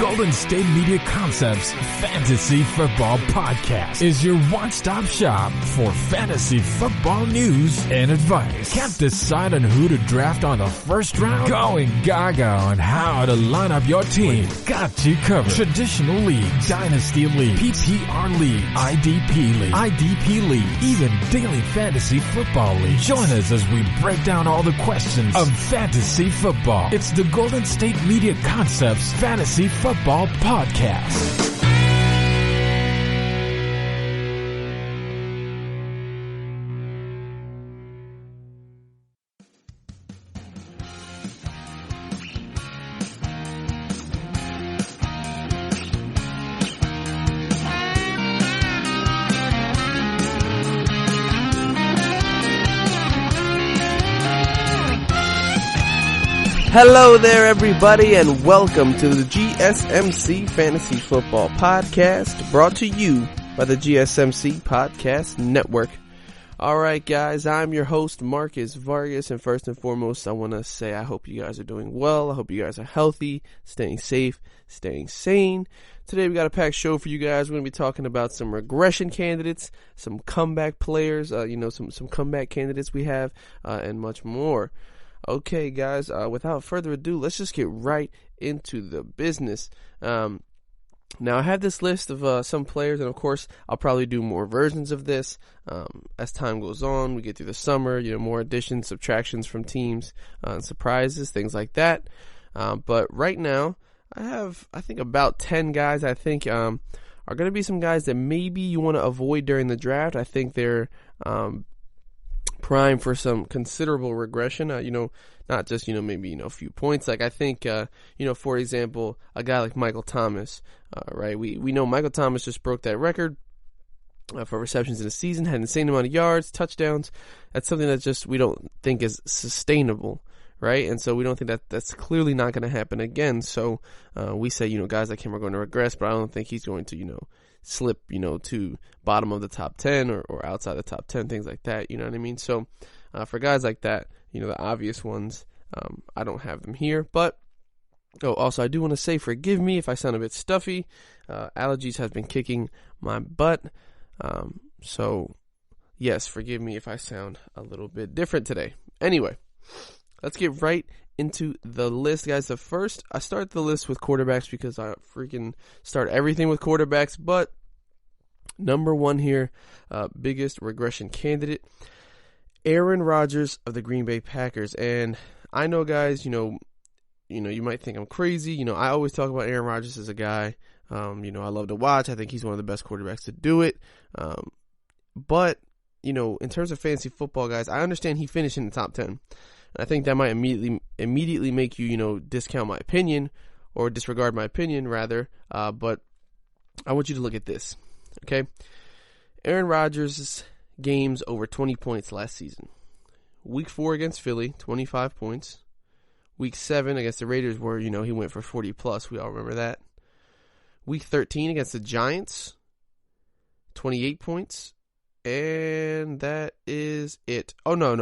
Golden State Media Concepts Fantasy Football Podcast is your one-stop shop for fantasy football news and advice. Can't decide on who to draft on the first round? Going gaga on how to line up your team. Got you covered. Traditional league, dynasty league, PPR league, IDP league, even daily fantasy football league. Join us as we break down all the questions of fantasy football. It's the Golden State Media Concepts Fantasy Football Podcast. Hello there, everybody, and welcome to the GSMC Fantasy Football Podcast, brought to you by the GSMC Podcast Network. Alright, guys, I'm your host, Marcus Vargas, and first and foremost, I want to say I hope you guys are doing well. I hope you guys are healthy, staying safe, staying sane. Today we got a packed show for you guys. We're going to be talking about some regression candidates, some comeback players, some comeback candidates we have, and much more. Okay, guys, without further ado, let's just get right into the business. Now, I have this list of some players, and of course, I'll probably do more versions of this as time goes on. We get through the summer, more additions, subtractions from teams, surprises, things like that. But right now, I think, about 10 guys I think are going to be some guys that maybe you want to avoid during the draft. I think they're prime for some considerable regression, not just, maybe, a few points. Like, I think, for example, a guy like Michael Thomas, right? We know Michael Thomas just broke that record for receptions in a season, had an insane amount of yards, touchdowns. That's something that just we don't think is sustainable, right? And so we don't think that's clearly not going to happen again. So we say, guys like him are going to regress, but I don't think he's going to, slip, to bottom of the top 10 or outside the top 10, things like that, you know what I mean? So for guys like that, the obvious ones, I don't have them here. But also I do want to say, forgive me if I sound a bit stuffy. Allergies have been kicking my butt. So yes, forgive me if I sound a little bit different today. Anyway, let's get right into the list, guys. I start the list with quarterbacks because I freaking start everything with quarterbacks. But number one here, biggest regression candidate, Aaron Rodgers of the Green Bay Packers. And I know, guys, you might think I'm crazy. I always talk about Aaron Rodgers as a guy, I love to watch. I think he's one of the best quarterbacks to do it. But, in terms of fantasy football, guys, I understand he finished in the top 10. I think that might immediately make you, discount my opinion or disregard my opinion, rather. But I want you to look at this, okay? Aaron Rodgers' games over 20 points last season. Week 4 against Philly, 25 points. Week 7 against the Raiders, where, he went for 40 plus. We all remember that. Week 13 against the Giants, 28 points. And that is it. Oh, no.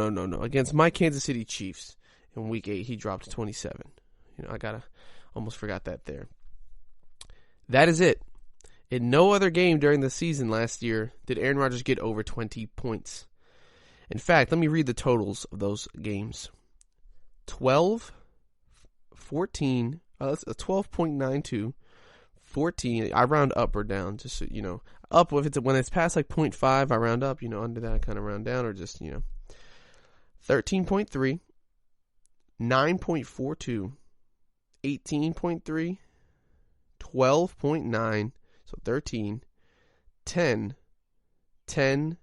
Against my Kansas City Chiefs in Week 8, he dropped 27. Almost forgot that there. That is it. In no other game during the season last year did Aaron Rodgers get over 20 points. In fact, let me read the totals of those games. 12, 14, that's a 12.92, 14, I round up or down, just so, up when it's past like 0.5, I round up, under that I kind of round down, or just, 13.3, 9.42, 18.3, 12.9, so 13, 10, 10,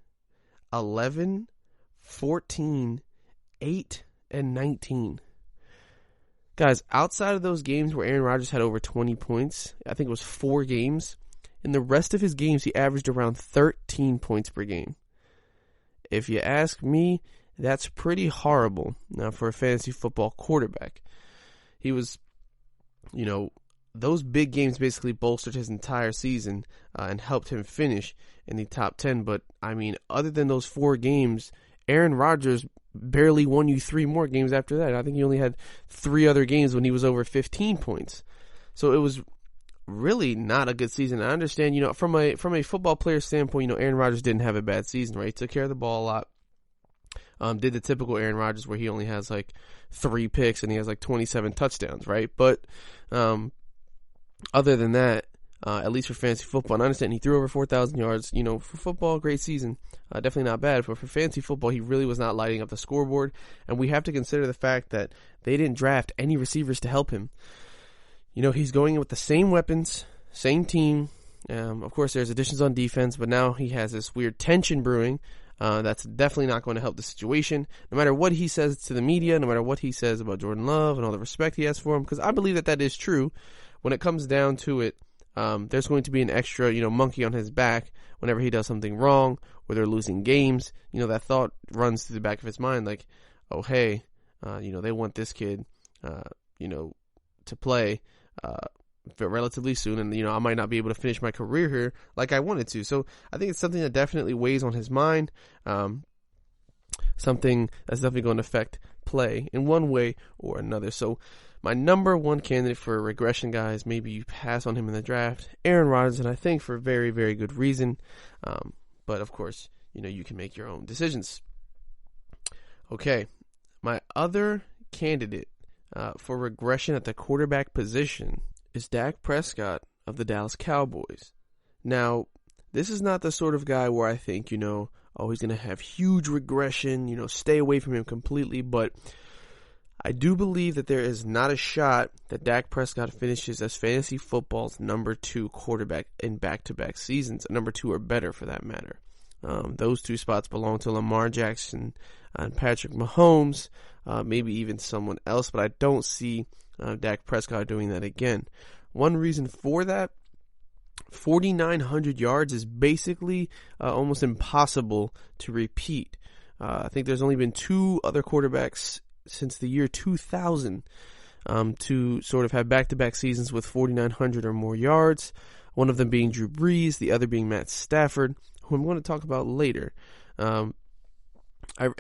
11, 14, 8, and 19. Guys, outside of those games where Aaron Rodgers had over 20 points, I think it was 4 games, in the rest of his games, he averaged around 13 points per game. If you ask me, that's pretty horrible now for a fantasy football quarterback. He was, those big games basically bolstered his entire season and helped him finish in the top 10. But, other than those 4 games, Aaron Rodgers barely won you 3 more games after that. I think he only had 3 other games when he was over 15 points. So it was really not a good season. I understand, from a football player standpoint, Aaron Rodgers didn't have a bad season, right? He took care of the ball a lot. Did the typical Aaron Rodgers where he only has like 3 picks and he has like 27 touchdowns, right? But other than that, at least for fantasy football, and I understand he threw over 4,000 yards. For football, great season. Definitely not bad. But for fantasy football, he really was not lighting up the scoreboard. And we have to consider the fact that they didn't draft any receivers to help him. He's going in with the same weapons, same team. Of course, there's additions on defense, but now he has this weird tension brewing. That's definitely not going to help the situation. No matter what he says to the media, no matter what he says about Jordan Love and all the respect he has for him, because I believe that is true. When it comes down to it, there's going to be an extra, monkey on his back whenever he does something wrong or they're losing games. That thought runs through the back of his mind like, oh, hey, they want this kid, to play relatively soon, and I might not be able to finish my career here like I wanted to. So I think it's something that definitely weighs on his mind, something that's definitely going to affect play in one way or another. So my number one candidate for regression, guys, maybe you pass on him in the draft, Aaron Rodgers, and I think for very, very good reason. But of course, you can make your own decisions. Okay, my other candidate for regression at the quarterback position is Dak Prescott of the Dallas Cowboys. Now, this is not the sort of guy where I think, he's going to have huge regression, stay away from him completely, but I do believe that there is not a shot that Dak Prescott finishes as fantasy football's number 2 quarterback in back-to-back seasons, number 2 or better for that matter. Those 2 spots belong to Lamar Jackson and Patrick Mahomes, maybe even someone else, but I don't see Dak Prescott doing that again. One reason for that, 4,900 yards is basically almost impossible to repeat. I think there's only been 2 other quarterbacks since the year 2000 to sort of have back-to-back seasons with 4,900 or more yards, one of them being Drew Brees, the other being Matt Stafford, who I'm going to talk about later.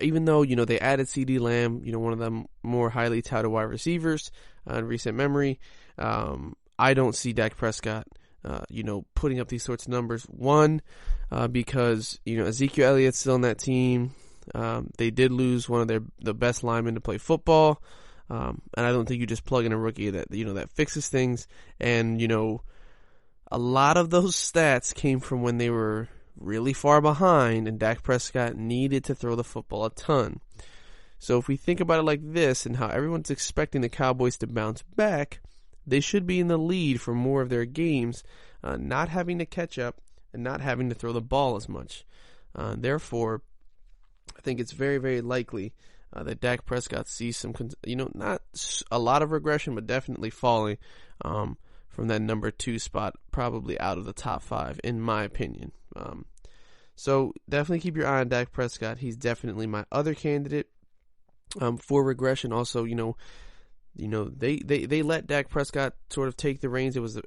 Even though, they added CeeDee Lamb, one of the more highly touted wide receivers in recent memory, I don't see Dak Prescott, putting up these sorts of numbers. One, because, Ezekiel Elliott's still on that team. They did lose one of the best linemen to play football. And I don't think you just plug in a rookie that, that fixes things. And, a lot of those stats came from when they were really far behind and Dak Prescott needed to throw the football a ton. So if we think about it like this and how everyone's expecting the Cowboys to bounce back, they should be in the lead for more of their games, not having to catch up and not having to throw the ball as much. Therefore, I think it's very, very likely that Dak Prescott sees some, not a lot of regression, but definitely falling from that number 2 spot, probably out of the top 5, in my opinion. So definitely keep your eye on Dak Prescott. He's definitely my other candidate for regression. Also, they let Dak Prescott sort of take the reins. It was a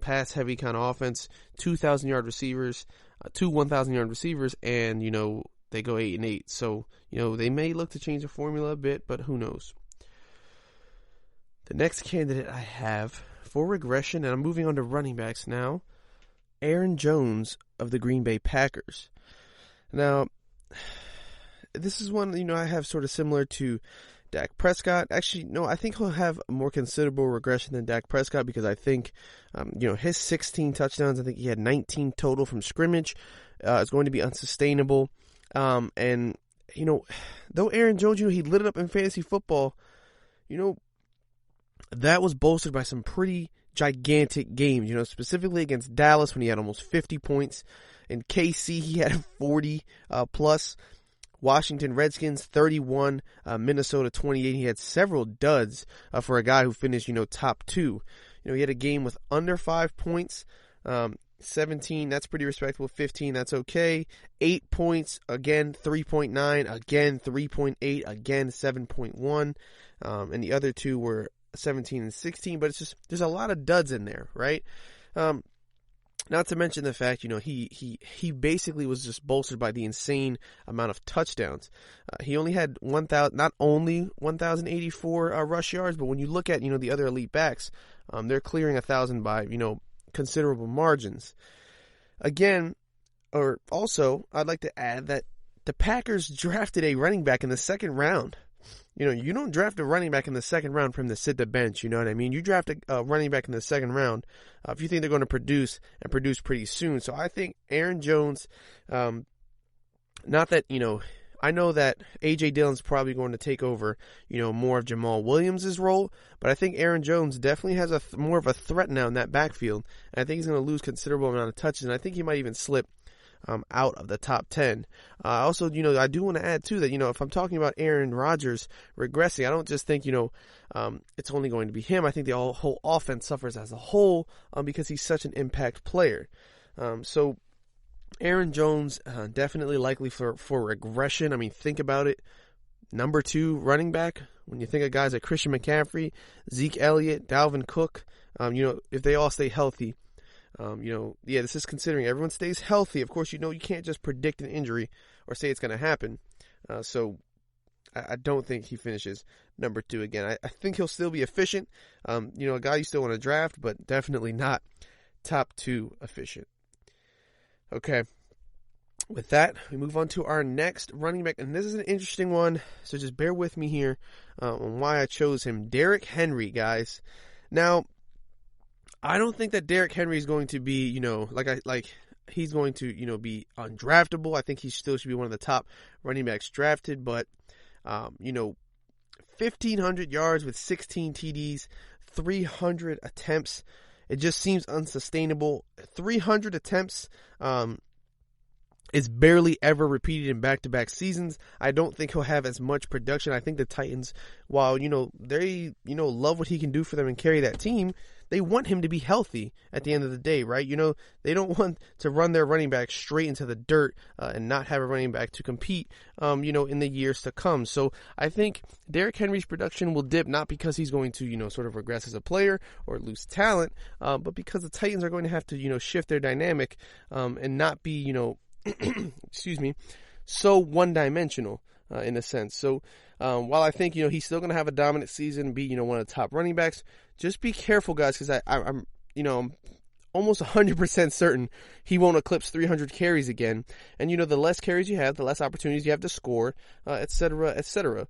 pass heavy kind of offense, 2,000-yard receivers, 2 1,000-yard receivers, and they go 8-8. So they may look to change the formula a bit, but who knows? The next candidate I have for regression, and I'm moving on to running backs now, Aaron Jones of the Green Bay Packers. Now, this is one, I have sort of similar to Dak Prescott. Actually, no, I think he'll have a more considerable regression than Dak Prescott because I think, his 16 touchdowns, I think he had 19 total from scrimmage, is going to be unsustainable. And, though Aaron Jones, he lit it up in fantasy football, that was bolstered by some pretty gigantic games, specifically against Dallas when he had almost 50 points. In KC, he had 40 plus. Washington Redskins 31, Minnesota 28. He had several duds for a guy who finished, top 2. He had a game with under 5 points. 17, that's pretty respectable. 15, that's okay. 8 points, again 3.9, again 3.8, again 7.1. And the other 2 were 17 and 16, but it's just, there's a lot of duds in there, right? Not to mention the fact, he basically was just bolstered by the insane amount of touchdowns. He only had not only 1,084 rush yards, but when you look at, the other elite backs, They're clearing 1,000 by, considerable margins. Again, or also, I'd like to add that the Packers drafted a running back in the second round. You don't draft a running back in the second round from the sit the bench, you know what I mean? You draft a running back in the second round if you think they're going to produce pretty soon. So I think Aaron Jones, not that, I know that A.J. Dillon's probably going to take over, more of Jamal Williams' role, but I think Aaron Jones definitely has more of a threat now in that backfield, and I think he's going to lose considerable amount of touches, and I think he might even slip out of the top 10. Also, I do want to add too that, if I'm talking about Aaron Rodgers regressing, I don't just think, it's only going to be him. I think the whole offense suffers as a whole because he's such an impact player. So Aaron Jones, definitely likely for regression. I mean, think about it. Number 2 running back, when you think of guys like Christian McCaffrey, Zeke Elliott, Dalvin Cook, if they all stay healthy, this is considering everyone stays healthy. Of course, you can't just predict an injury or say it's going to happen. So I don't think he finishes number 2 again. I think he'll still be efficient. A guy you still want to draft, but definitely not top 2 efficient. Okay. With that, we move on to our next running back, and this is an interesting one, so just bear with me here on why I chose him. Derrick Henry, guys. Now, I don't think that Derrick Henry is going to be, he's going to, be undraftable. I think he still should be one of the top running backs drafted, but, 1,500 yards with 16 TDs, 300 attempts. It just seems unsustainable. 300 attempts is barely ever repeated in back-to-back seasons. I don't think he'll have as much production. I think the Titans, while, they, love what he can do for them and carry that team, they want him to be healthy at the end of the day, right? They don't want to run their running back straight into the dirt and not have a running back to compete, in the years to come. So I think Derrick Henry's production will dip, not because he's going to, sort of regress as a player or lose talent, but because the Titans are going to have to, shift their dynamic and not be, excuse me, so one-dimensional in a sense. So while I think, he's still going to have a dominant season and be, one of the top running backs, just be careful, guys, because I'm almost 100% certain he won't eclipse 300 carries again. And, the less carries you have, the less opportunities you have to score, et cetera, et cetera.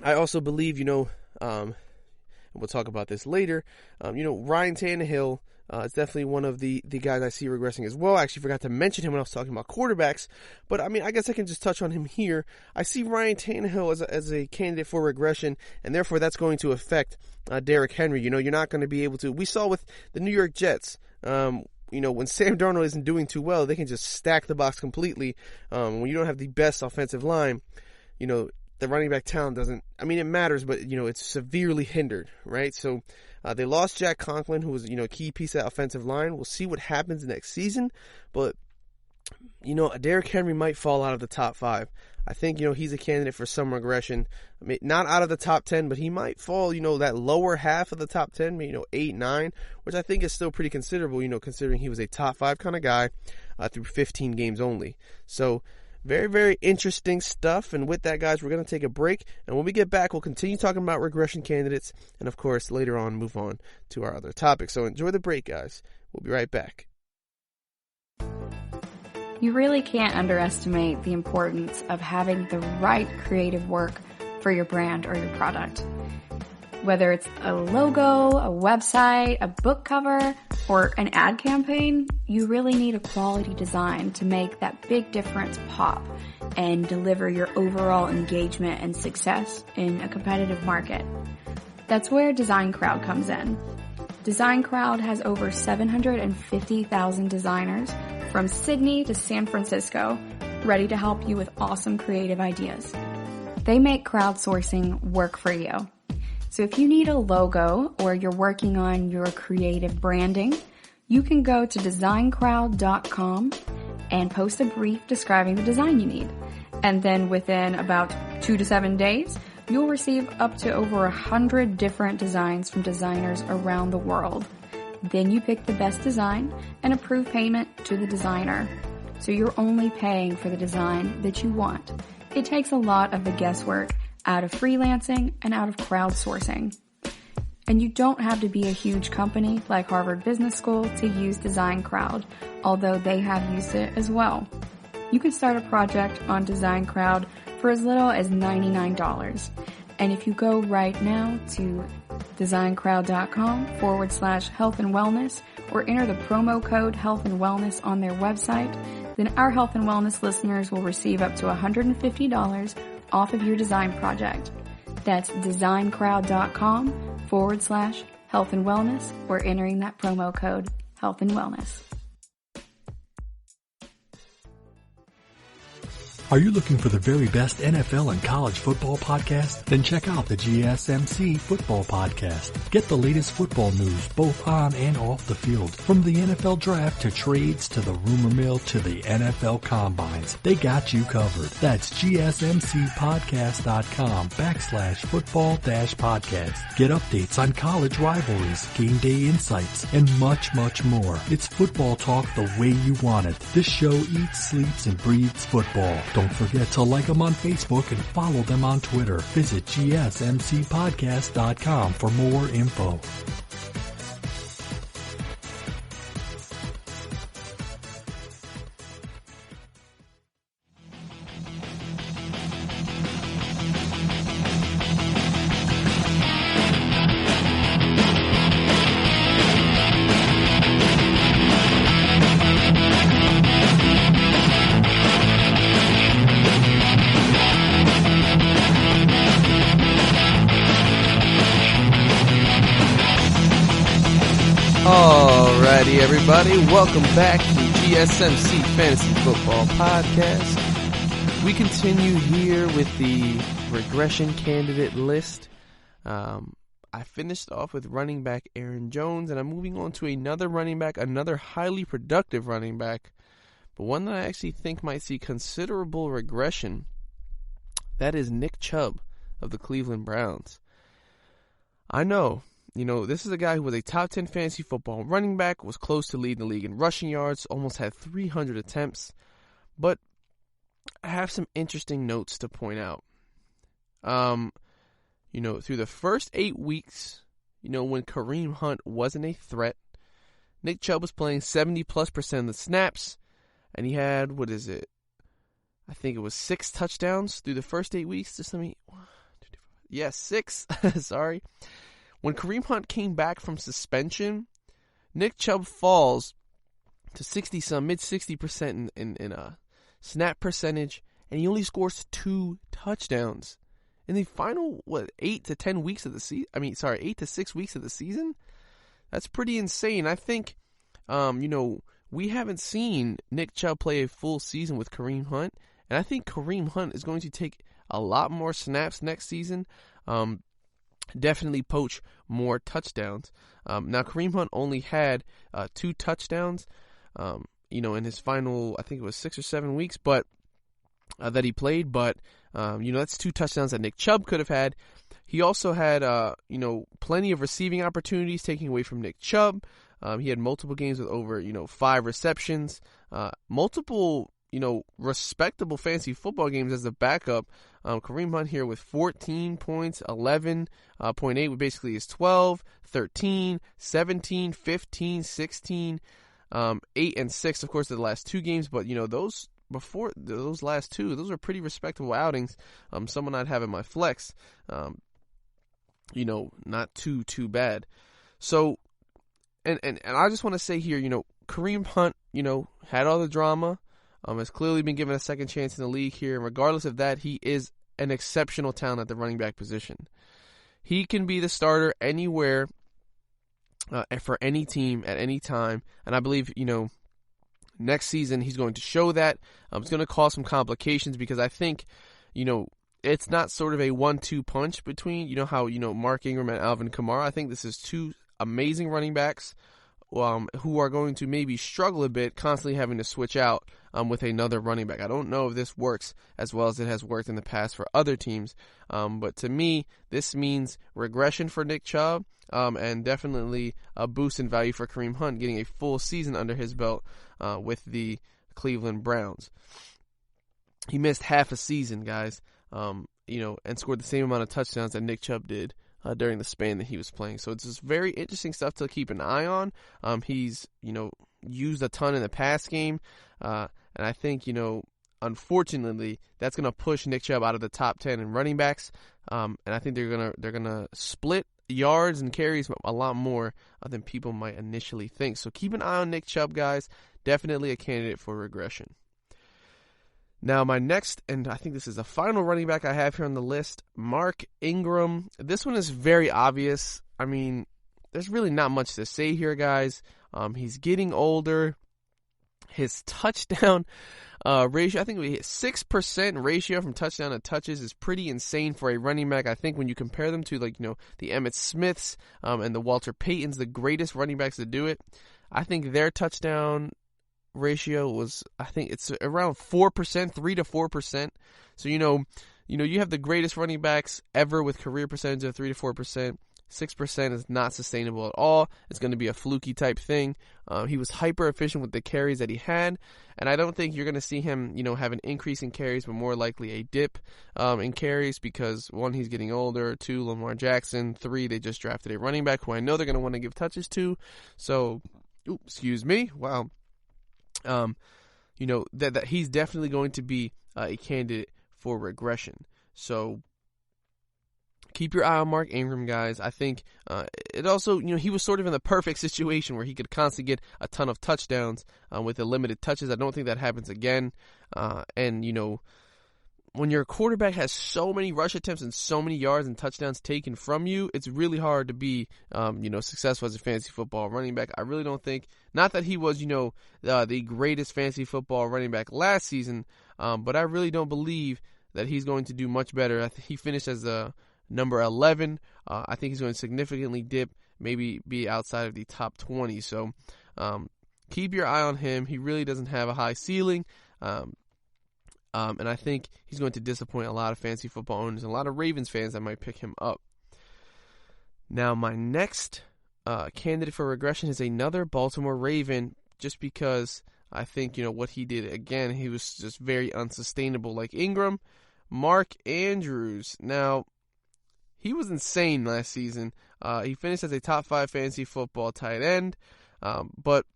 I also believe, and we'll talk about this later, Ryan Tannehill, it's definitely one of the guys I see regressing as well. I actually forgot to mention him when I was talking about quarterbacks, but I guess I can just touch on him here. I see Ryan Tannehill as a candidate for regression, and therefore that's going to affect Derrick Henry. You're not going to be able to. We saw with the New York Jets, when Sam Darnold isn't doing too well, they can just stack the box completely. When you don't have the best offensive line, the running back talent doesn't. It matters, but it's severely hindered, right? So. They lost Jack Conklin, who was, a key piece of that offensive line. We'll see what happens next season. But, Derrick Henry might fall out of the top 5. I think, he's a candidate for some regression. Not out of the top 10, but he might fall, that lower half of the top 10, 8, 9, which I think is still pretty considerable, considering he was a top 5 kind of guy through 15 games only. So, very, very interesting stuff. And with that, guys, we're going to take a break. And when we get back, we'll continue talking about regression candidates. And, of course, later on, move on to our other topics. So enjoy the break, guys. We'll be right back. You really can't underestimate the importance of having the right creative work for your brand or your product. Whether it's a logo, a website, a book cover, or an ad campaign, you really need a quality design to make that big difference pop and deliver your overall engagement and success in a competitive market. That's where Design Crowd comes in. Design Crowd has over 750,000 designers from Sydney to San Francisco ready to help you with awesome creative ideas. They make crowdsourcing work for you. So if you need a logo or you're working on your creative branding, you can go to designcrowd.com and post a brief describing the design you need. And then within about 2 to 7 days, you'll receive up to over 100 different designs from designers around the world. Then you pick the best design and approve payment to the designer. So you're only paying for the design that you want. It takes a lot of the guesswork out of freelancing and out of crowdsourcing. And you don't have to be a huge company like Harvard Business School to use Design Crowd, although they have used it as well. You can start a project on Design Crowd for as little as $99. And if you go right now to designcrowd.com/health and wellness or enter the promo code health and wellness on their website, then our health and wellness listeners will receive up to $150 off of your design project. That's designcrowd.com/health and wellness or entering that promo code health and wellness. Are you looking for the very best NFL and college football podcast? Then check out the GSMC Football Podcast. Get the latest football news both on and off the field. From the NFL Draft to trades to the rumor mill to the NFL Combines. They got you covered. That's GSMCpodcast.com/football-podcast. Get updates on college rivalries, game day insights, and much, much more. It's football talk the way you want it. This show eats, sleeps, and breathes football. Don't forget to like them on Facebook and follow them on Twitter. Visit GSMCpodcast.com for more info. Alrighty, everybody, welcome back to GSMC Fantasy Football Podcast. We continue here with the regression candidate list. I finished off with running back Aaron Jones, and I'm moving on to another running back, another highly productive running back, but one that I actually think might see considerable regression. That is Nick Chubb of the Cleveland Browns. I know. This is a guy who was a top 10 fantasy football running back, was close to leading the league in rushing yards, almost had 300 attempts. But I have some interesting notes to point out. Through the first 8 weeks, when Kareem Hunt wasn't a threat, Nick Chubb was playing 70+% of the snaps, and he had, I think it was 6 touchdowns through the first 8 weeks. 6. Sorry. When Kareem Hunt came back from suspension, Nick Chubb falls to mid-60% in snap percentage, and he only scores 2 touchdowns in the final 8 to 6 weeks of the season. That's pretty insane. I think, we haven't seen Nick Chubb play a full season with Kareem Hunt, and I think Kareem Hunt is going to take a lot more snaps next season. Definitely poach more touchdowns. Now, Kareem Hunt only had 2 touchdowns, in his final, I think it was 6 or 7 weeks, but that he played. But, that's 2 touchdowns that Nick Chubb could have had. He also had, plenty of receiving opportunities taken away from Nick Chubb. He had multiple games with over, 5 receptions, multiple respectable fantasy football games as a backup. Kareem Hunt here with 14 points, 11.8 basically is 12, 13, 17, 15, 16, 8 and 6, of course, the last 2 games. But, those before those last 2, those are pretty respectable outings. Someone I'd have in my flex, not too bad. So, and I just want to say here, Kareem Hunt, had all the drama. Has clearly been given a second chance in the league here. And regardless of that, he is an exceptional talent at the running back position. He can be the starter anywhere, for any team at any time. And I believe, next season he's going to show that. It's going to cause some complications because I think, it's not sort of a 1-2 punch between, how, Mark Ingram and Alvin Kamara. I think this is 2 amazing running backs who are going to maybe struggle a bit, constantly having to switch out with another running back. I don't know if this works as well as it has worked in the past for other teams, but to me, this means regression for Nick Chubb, and definitely a boost in value for Kareem Hunt, getting a full season under his belt with the Cleveland Browns. He missed half a season, guys, and scored the same amount of touchdowns that Nick Chubb did during the span that he was playing. So it's just very interesting stuff to keep an eye on. He's, used a ton in the pass game. And I think, unfortunately, that's going to push Nick Chubb out of the top 10 in running backs. And I think they're gonna split yards and carries a lot more than people might initially think. So keep an eye on Nick Chubb, guys. Definitely a candidate for regression. Now, my next, and I think this is the final running back I have here on the list, Mark Ingram. This one is very obvious. I mean, there's really not much to say here, guys. He's getting older. His touchdown ratio, I think we hit 6% ratio from touchdown to touches is pretty insane for a running back. I think when you compare them to, the Emmitt Smiths and the Walter Paytons, the greatest running backs to do it, I think their touchdown ratio was, I think it's around 4%, 3 to 4%. So, you have the greatest running backs ever with career percentage of 3 to 4%. 6% is not sustainable at all. It's going to be a fluky type thing. He was hyper efficient with the carries that he had, and I don't think you're going to see him, have an increase in carries, but more likely a dip in carries because, 1, he's getting older, 2, Lamar Jackson, 3, they just drafted a running back who I know they're going to want to give touches to. So, excuse me, wow. That he's definitely going to be a candidate for regression. So keep your eye on Mark Ingram, guys. I think it also, he was sort of in the perfect situation where he could constantly get a ton of touchdowns with the limited touches. I don't think that happens again. And when your quarterback has so many rush attempts and so many yards and touchdowns taken from you, it's really hard to be, successful as a fantasy football running back. I really don't think, not that he was, the greatest fantasy football running back last season, but I really don't believe that he's going to do much better. He finished as number 11. I think he's going to significantly dip, maybe be outside of the top 20. So keep your eye on him. He really doesn't have a high ceiling. And I think he's going to disappoint a lot of fantasy football owners and a lot of Ravens fans that might pick him up. Now, my next candidate for regression is another Baltimore Raven, just because I think, what he did, again, he was just very unsustainable like Ingram. Mark Andrews. Now, he was insane last season. He finished as a top 5 fantasy football tight end. But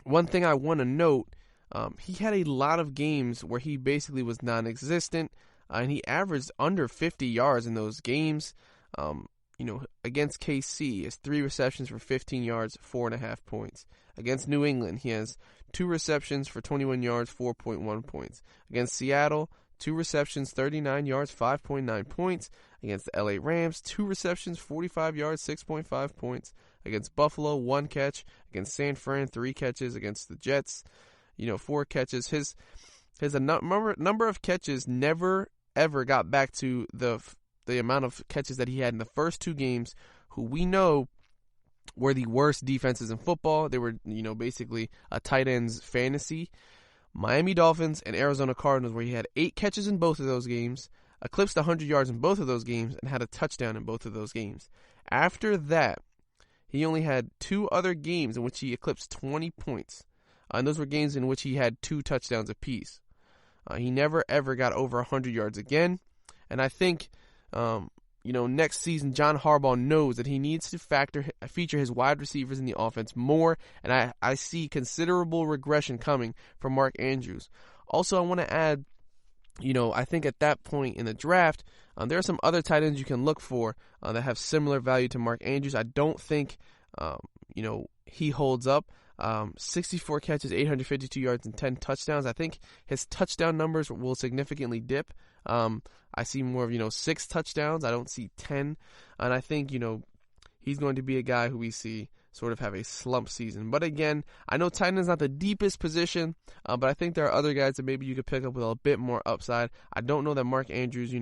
one thing I want to note, he had a lot of games where he basically was non-existent, and he averaged under 50 yards in those games. Against KC, he has 3 receptions for 15 yards, 4.5 points. Against New England, he has 2 receptions for 21 yards, 4.1 points. Against Seattle, 2 receptions, 39 yards, 5.9 points. Against the LA Rams, 2 receptions, 45 yards, 6.5 points. Against Buffalo, 1 catch. Against San Fran, 3 catches. Against the Jets, 4 catches. His number of catches never ever got back to the amount of catches that he had in the first 2 games, who we know were the worst defenses in football. They were, basically a tight end's fantasy. Miami Dolphins and Arizona Cardinals, where he had 8 catches in both of those games, eclipsed 100 yards in both of those games, and had a touchdown in both of those games. After that, he only had 2 other games in which he eclipsed 20 points. And those were games in which he had 2 touchdowns apiece. He never, ever got over 100 yards again. And I think, next season, John Harbaugh knows that he needs to feature his wide receivers in the offense more. And I see considerable regression coming from Mark Andrews. Also, I want to add, I think at that point in the draft, there are some other tight ends you can look for that have similar value to Mark Andrews. I don't think, he holds up. 64 catches, 852 yards, and 10 touchdowns. I think his touchdown numbers will significantly dip. I see more of, 6 touchdowns. I don't see 10. And I think, he's going to be a guy who we see sort of have a slump season. But again, I know tight end is not the deepest position, but I think there are other guys that maybe you could pick up with a bit more upside. I don't know that Mark Andrews,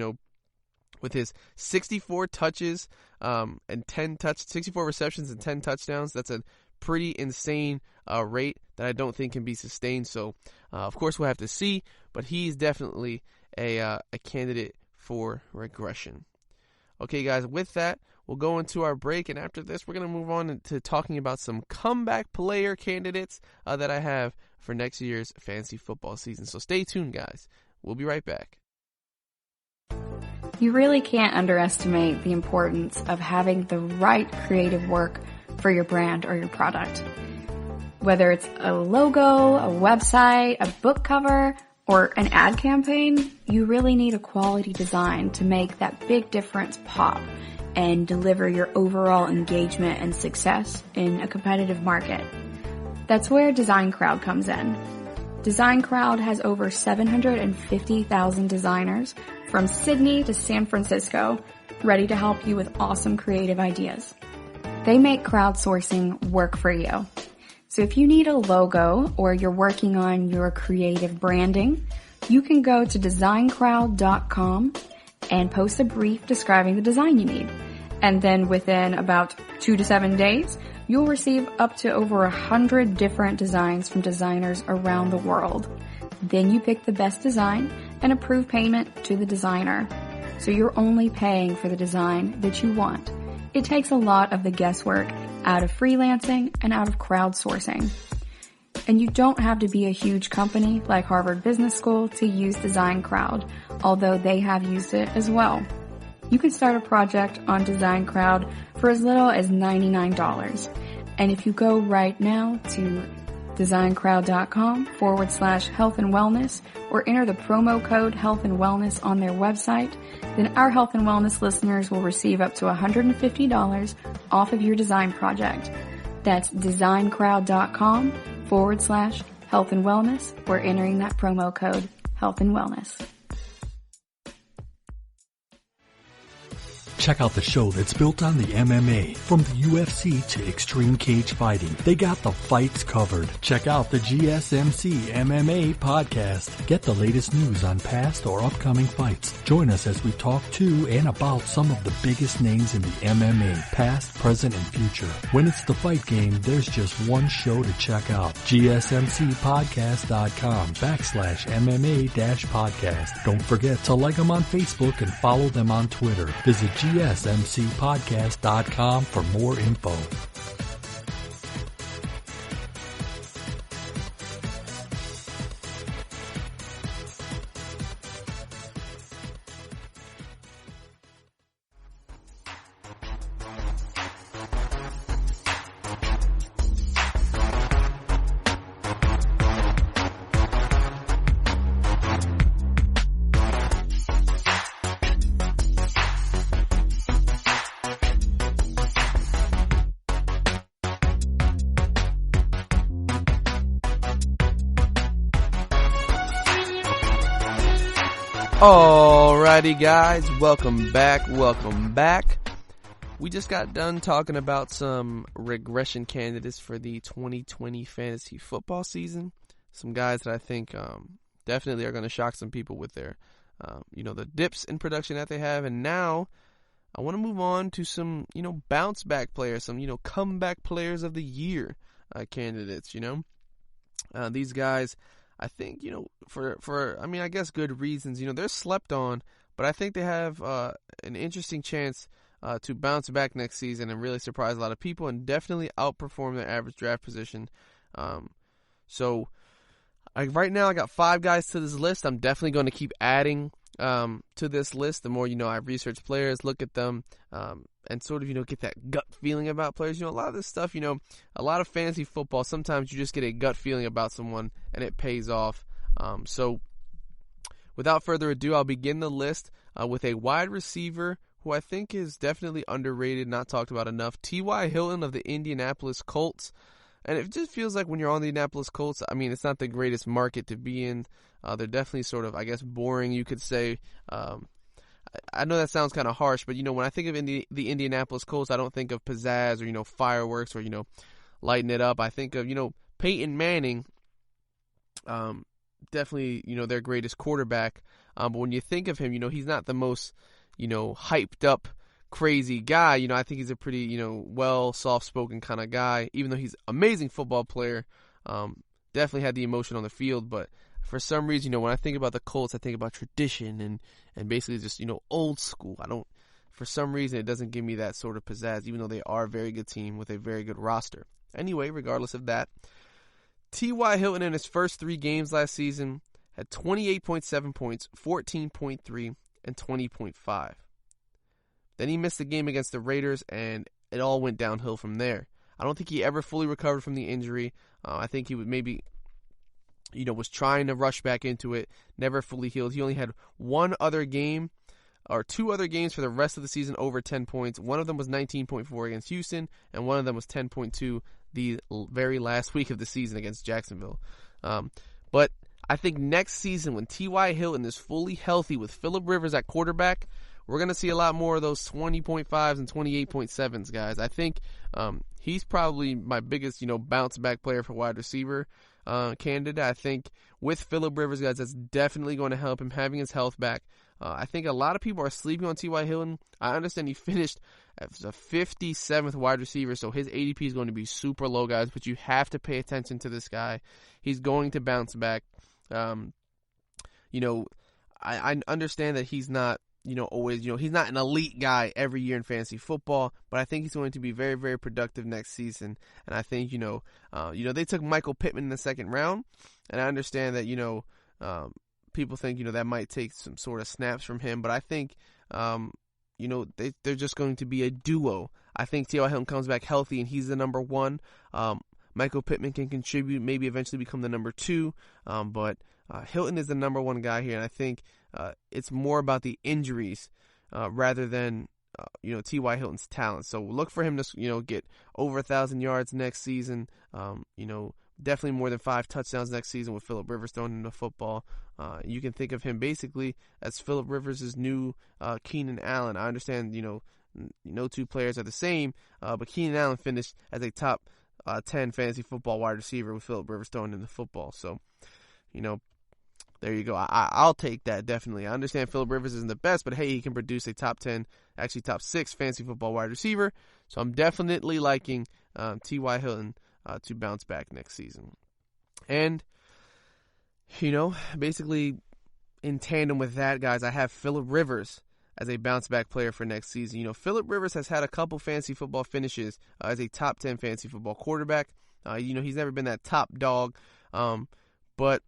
with his 64 touches and 64 receptions and 10 touchdowns, that's a pretty insane rate that I don't think can be sustained. So, of course, we'll have to see, but he's definitely a candidate for regression. Okay, guys, with that, we'll go into our break, and after this, we're going to move on to talking about some comeback player candidates that I have for next year's fantasy football season. So stay tuned, guys. We'll be right back. You really can't underestimate the importance of having the right creative work for your brand or your product. Whether it's a logo, a website, a book cover, or an ad campaign, you really need a quality design to make that big difference pop and deliver your overall engagement and success in a competitive market. That's where Design Crowd comes in. Design Crowd has over 750,000 designers from Sydney to San Francisco ready to help you with awesome creative ideas. They make crowdsourcing work for you. So if you need a logo or you're working on your creative branding, you can go to designcrowd.com and post a brief describing the design you need. And then within about 2 to 7 days, you'll receive up to over 100 different designs from designers around the world. Then you pick the best design and approve payment to the designer. So you're only paying for the design that you want. It takes a lot of the guesswork out of freelancing and out of crowdsourcing. And you don't have to be a huge company like Harvard Business School to use Design Crowd, although they have used it as well. You can start a project on Design Crowd for as little as $99. And if you go right now to designcrowd.com/health and wellness or enter the promo code health and wellness on their website, then our health and wellness listeners will receive up to $150 off of your design project. That's designcrowd.com/health and wellness or entering that promo code health and wellness. Check out the show that's built on the MMA. From the UFC to extreme cage fighting, they got the fights covered. Check out the GSMC MMA podcast. Get the latest news on past or upcoming fights. Join us as we talk to and about some of the biggest names in the MMA, past, present, and future. When it's the fight game, there's just one show to check out. GSMCpodcast.com/MMA-podcast. Don't forget to like them on Facebook and follow them on Twitter. Visit GSMCpodcast.com for more info. Alrighty guys, welcome back. We just got done talking about some regression candidates for the 2020 fantasy football season. Some guys that I think definitely are going to shock some people with their, the dips in production that they have. And now I want to move on to some, bounce back players, some, comeback players of the year candidates, These guys, I think, for I guess good reasons, they're slept on, but I think they have an interesting chance to bounce back next season and really surprise a lot of people and definitely outperform their average draft position. Right now I got 5 guys to this list. I'm definitely going to keep adding to this list. The more, I research players, look at them, and sort of, get that gut feeling about players. A lot of this stuff, a lot of fantasy football, sometimes you just get a gut feeling about someone and it pays off. So without further ado, I'll begin the list with a wide receiver who I think is definitely underrated, not talked about enough. T.Y. Hilton of the Indianapolis Colts. And it just feels like when you're on the Indianapolis Colts, it's not the greatest market to be in. They're definitely sort of, boring, you could say. I know that sounds kind of harsh, but, when I think of the Indianapolis Colts, I don't think of pizzazz or, fireworks or, lighting it up. I think of, Peyton Manning, definitely, their greatest quarterback. But when you think of him, he's not the most, hyped up, crazy guy. I think he's a pretty, soft-spoken kind of guy, even though he's an amazing football player. Definitely had the emotion on the field, but for some reason, when I think about the Colts, I think about tradition and basically just, old school. For some reason, it doesn't give me that sort of pizzazz, even though they are a very good team with a very good roster. Anyway, regardless of that, T.Y. Hilton in his first 3 games last season had 28.7 points, 14.3, and 20.5. Then he missed the game against the Raiders, and it all went downhill from there. I don't think he ever fully recovered from the injury. I think he would maybe, was trying to rush back into it, never fully healed. He only had one other game, or two other games for the rest of the season over 10 points. One of them was 19.4 against Houston, and one of them was 10.2 the very last week of the season against Jacksonville. But I think next season, when T.Y. Hilton is fully healthy with Phillip Rivers at quarterback, we're going to see a lot more of those 20.5s and 28.7s, guys. I think he's probably my biggest, bounce back player for wide receiver candidate. I think with Phillip Rivers, guys, that's definitely going to help him having his health back. I think a lot of people are sleeping on T.Y. Hilton. I understand he finished as a 57th wide receiver, so his ADP is going to be super low, guys, but you have to pay attention to this guy. He's going to bounce back. I understand that he's not, always, he's not an elite guy every year in fantasy football, but I think he's going to be very, very productive next season. And I think, they took Michael Pittman in the second round, and I understand that, people think, that might take some sort of snaps from him, but I think, they're just going to be a duo. I think T.Y. Hilton comes back healthy and he's the number one. Michael Pittman can contribute, maybe eventually become the number two, but Hilton is the number one guy here, and I think it's more about the injuries rather than T.Y. Hilton's talent. So look for him to get over 1,000 yards next season. Definitely more than 5 touchdowns next season with Phillip Rivers throwing him the football. You can think of him basically as Phillip Rivers' new Keenan Allen. I understand no two players are the same, but Keenan Allen finished as a top 10 fantasy football wide receiver with Phillip Rivers throwing in the football. So, there you go. I'll take that, definitely. I understand Phillip Rivers isn't the best, but hey, he can produce a top 10, actually top 6 fantasy football wide receiver. So I'm definitely liking T.Y. Hilton to bounce back next season. And, basically in tandem with that, guys, I have Phillip Rivers as a bounce back player for next season. Phillip Rivers has had a couple fantasy football finishes as a top 10 fantasy football quarterback. He's never been that top dog, but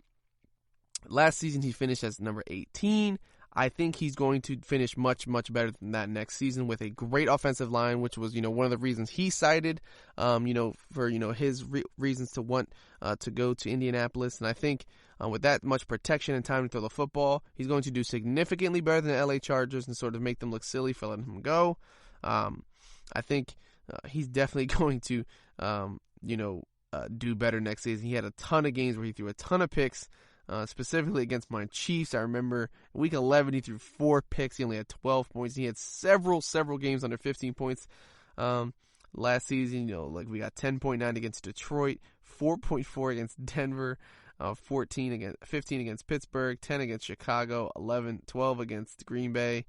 last season he finished as number 18. I think he's going to finish much, much better than that next season with a great offensive line, which was, one of the reasons he cited, for, his reasons to want to go to Indianapolis. And I think with that much protection and time to throw the football, he's going to do significantly better than the LA Chargers and sort of make them look silly for letting him go. I think he's definitely going to, do better next season. He had a ton of games where he threw a ton of picks. Specifically against my Chiefs. I remember week 11 he threw 4 picks. He only had 12 points. He had several games under 15 points last season. We got 10.9 against Detroit, 4.4 against Denver, 15 against Pittsburgh, 10 against Chicago, 12 against Green Bay,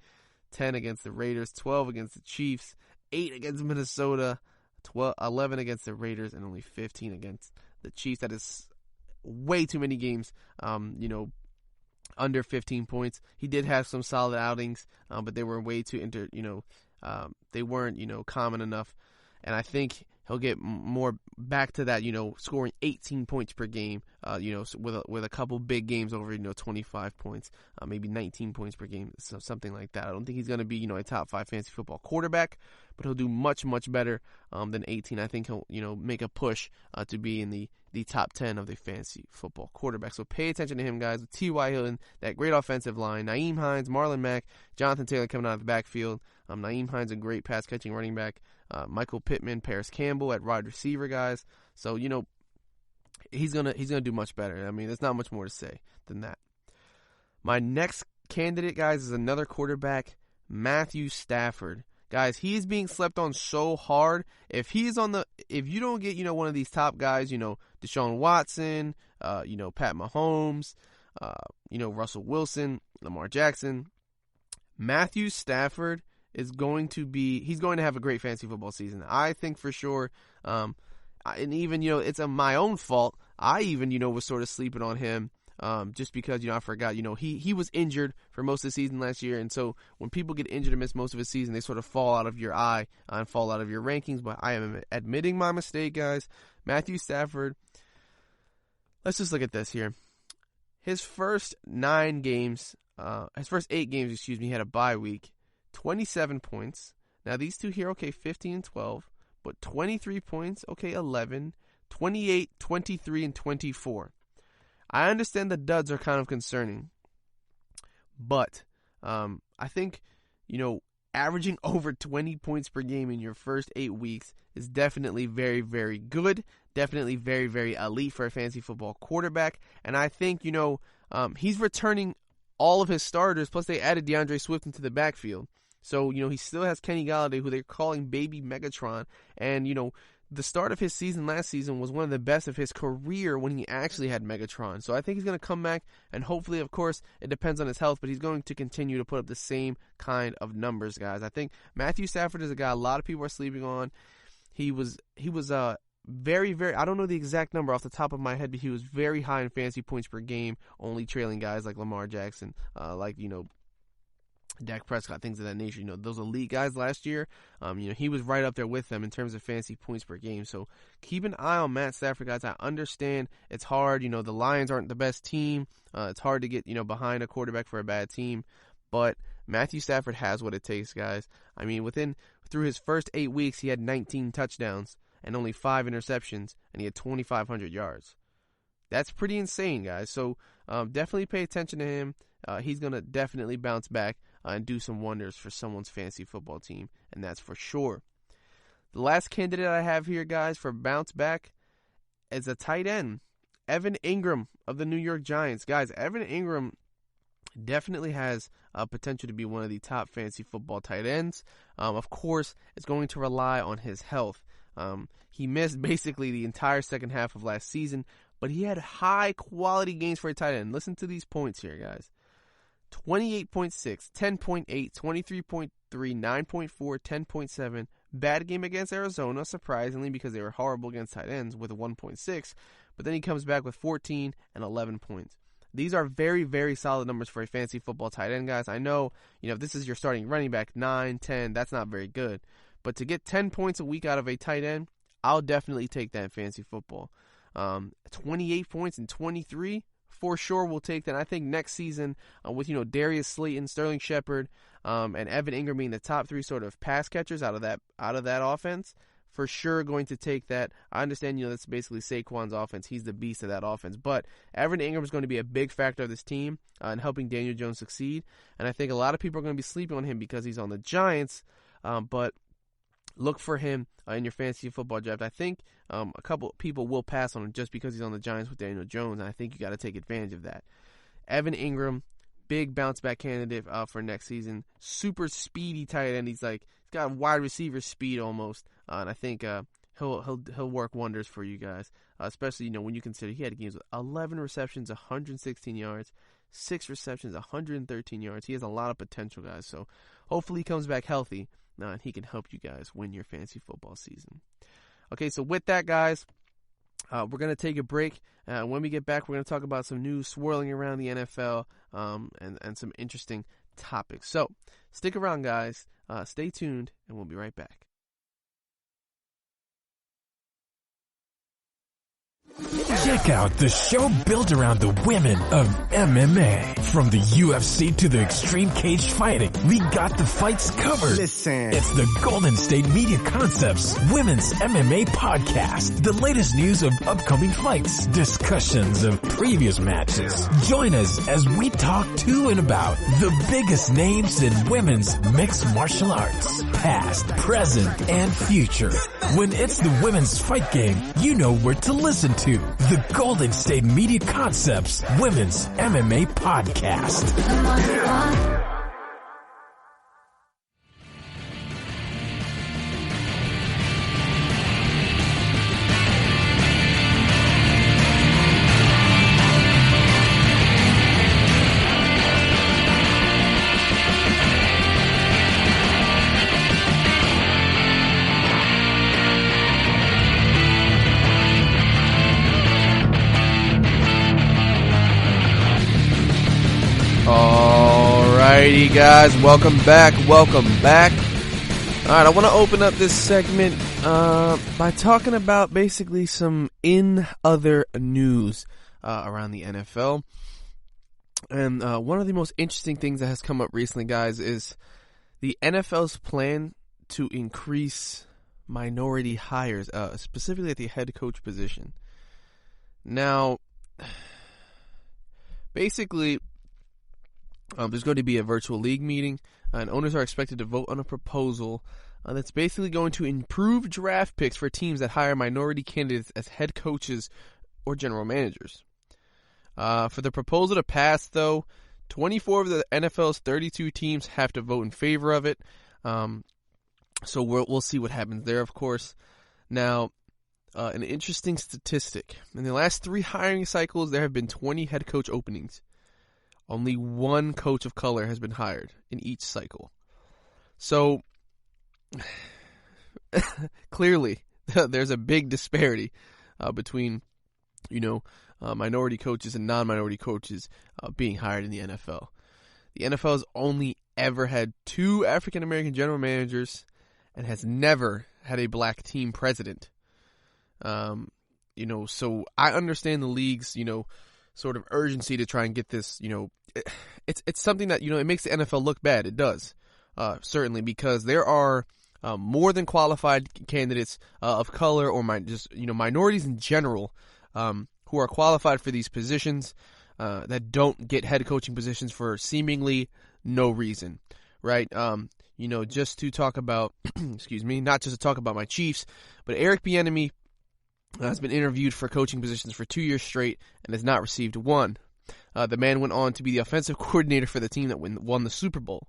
10 against the Raiders, 12 against the Chiefs, 8 against Minnesota, 11 against the Raiders, and only 15 against the Chiefs. That is way too many games, under 15 points. He did have some solid outings, but they were way too they weren't, common enough. And I think he'll get more back to that, scoring 18 points per game, with a couple big games over, 25 points, maybe 19 points per game, so something like that. I don't think he's going to be, a top 5 fantasy football quarterback, but he'll do much, much better than 18. I think he'll, make a push to be in the top 10 of the fantasy football quarterback. So pay attention to him, guys. With T.Y. Hilton, that great offensive line, Nyheim Hines, Marlon Mack, Jonathan Taylor coming out of the backfield. Nyheim Hines, a great pass-catching running back. Michael Pittman, Paris Campbell at wide receiver, guys. So, he's gonna do much better. I mean, there's not much more to say than that. My next candidate, guys, is another quarterback, Matthew Stafford. Guys, he is being slept on so hard. If you don't get, one of these top guys, Deshaun Watson, Pat Mahomes, Russell Wilson, Lamar Jackson, Matthew Stafford he's going to have a great fantasy football season. I think for sure. And even, it's my own fault. I even, was sort of sleeping on him. Just because, I forgot, he was injured for most of the season last year. And so when people get injured and miss most of the season, they sort of fall out of your eye and fall out of your rankings. But I am admitting my mistake, guys. Matthew Stafford, let's just look at this here. His first 9 games his first 8 games, he had a bye week, 27 points. Now these two here, okay, 15 and 12, but 23 points, okay, 11, 28, 23, and 24. I understand the duds are kind of concerning, but I think, averaging over 20 points per game in your first 8 weeks is definitely very, very good. Definitely very, very elite for a fantasy football quarterback. And I think, he's returning all of his starters, plus they added DeAndre Swift into the backfield. So, he still has Kenny Golladay, who they're calling Baby Megatron. And, the start of his season last season was one of the best of his career when he actually had Megatron. So I think he's going to come back, and hopefully, of course, it depends on his health, but he's going to continue to put up the same kind of numbers, guys. I think Matthew Stafford is a guy a lot of people are sleeping on. He was very, very, I don't know the exact number off the top of my head, but he was very high in fantasy points per game, only trailing guys like Lamar Jackson, Dak Prescott, things of that nature. Those elite guys last year, he was right up there with them in terms of fantasy points per game. So keep an eye on Matt Stafford, guys. I understand it's hard. The Lions aren't the best team. It's hard to get, behind a quarterback for a bad team. But Matthew Stafford has what it takes, guys. I mean, through his first 8 weeks, he had 19 touchdowns and only 5 interceptions, and he had 2,500 yards. That's pretty insane, guys. So definitely pay attention to him. He's going to definitely bounce back and do some wonders for someone's fantasy football team, and that's for sure. The last candidate I have here, guys, for bounce back is a tight end, Evan Ingram of the New York Giants. Guys, Evan Ingram definitely has potential to be one of the top fantasy football tight ends. Of course, it's going to rely on his health. He missed basically the entire second half of last season, but he had high-quality games for a tight end. Listen to these points here, guys. 28.6, 10.8, 23.3, 9.4, 10.7. Bad game against Arizona, surprisingly, because they were horrible against tight ends with a 1.6. But then he comes back with 14 and 11 points. These are very, very solid numbers for a fantasy football tight end, guys. I know, if this is your starting running back, 9, 10, that's not very good. But to get 10 points a week out of a tight end, I'll definitely take that in fantasy football. 28 points and 23, for sure we'll take that. I think next season with Darius Slayton, Sterling Shepard, and Evan Ingram being the top 3 sort of pass catchers out of that offense, for sure going to take that. I understand that's basically Saquon's offense. He's the beast of that offense, but Evan Ingram is going to be a big factor of this team in helping Daniel Jones succeed. And I think a lot of people are going to be sleeping on him because he's on the Giants, but look for him in your fantasy football draft. I think a couple people will pass on him just because he's on the Giants with Daniel Jones, and I think you got to take advantage of that. Evan Ingram, big bounce back candidate for next season. Super speedy tight end. He's got wide receiver speed almost, and I think he'll work wonders for you guys. Especially when you consider he had games with 11 receptions, 116 yards, 6 receptions, 113 yards. He has a lot of potential, guys. So hopefully he comes back healthy. And he can help you guys win your fantasy football season. Okay, so with that, guys, we're going to take a break. When we get back, we're going to talk about some news swirling around the NFL and some interesting topics. So stick around, guys. Stay tuned, and we'll be right back. Check out the show built around the women of MMA. From the UFC to the extreme cage fighting, we got the fights covered. Listen. It's the Golden State Media Concepts Women's MMA Podcast. The latest news of upcoming fights, discussions of previous matches. Join us as we talk to and about the biggest names in women's mixed martial arts. Past, present, and future. When it's the women's fight game, you know where to listen to. The Golden State Media Concepts Women's MMA Podcast. Alrighty, guys, welcome back. Alright, I want to open up this segment by talking about basically some in other news around the NFL. And one of the most interesting things that has come up recently, guys, is the NFL's plan to increase minority hires, specifically at the head coach position. Now, basically, there's going to be a virtual league meeting, and owners are expected to vote on a proposal that's basically going to improve draft picks for teams that hire minority candidates as head coaches or general managers. For the proposal to pass, though, 24 of the NFL's 32 teams have to vote in favor of it. So we'll see what happens there, of course. Now, an interesting statistic. In the last 3 hiring cycles, there have been 20 head coach openings. Only 1 coach of color has been hired in each cycle. So, clearly, there's a big disparity between, minority coaches and non-minority coaches being hired in the NFL. The NFL has only ever had 2 African-American general managers and has never had a black team president. So I understand the league's, sort of urgency to try and get this, it's something that, it makes the NFL look bad. It does, certainly, because there are more than qualified candidates of color or minorities in general who are qualified for these positions that don't get head coaching positions for seemingly no reason, right? Just to talk about, not just to talk about my Chiefs, but Eric Bieniemy has been interviewed for coaching positions for 2 years straight and has not received one. The man went on to be the offensive coordinator for the team that won the Super Bowl.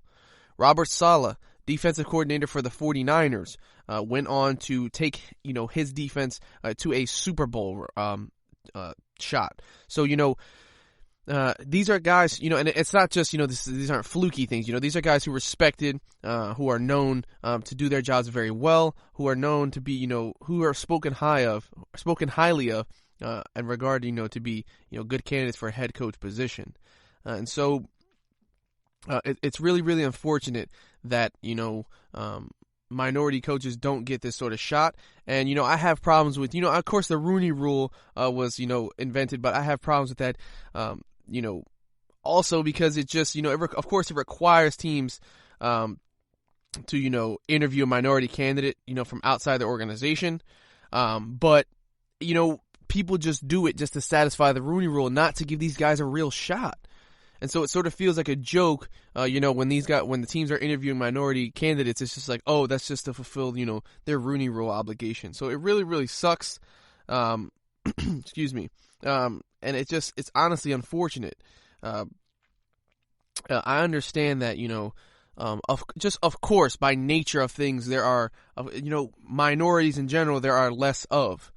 Robert Saleh, defensive coordinator for the 49ers, went on to take, his defense to a Super Bowl shot. So, these are guys, and it's not just, these aren't fluky things. These are guys who are respected, who are known to do their jobs very well, who are known to be, who are spoken highly of, in regard, to be, good candidates for a head coach position. And so it's really, really unfortunate that, minority coaches don't get this sort of shot. And, I have problems with, of course the Rooney Rule was, invented, but I have problems with that, also because it just, of course it requires teams to, interview a minority candidate, from outside the organization. But, people just do it just to satisfy the Rooney Rule, not to give these guys a real shot. And so it sort of feels like a joke, when the teams are interviewing minority candidates, it's just like, oh, that's just to fulfill, their Rooney Rule obligation. So it really, really sucks. Excuse me. And it's honestly unfortunate. I understand that, of course, by nature of things, there are, minorities in general, there are less of,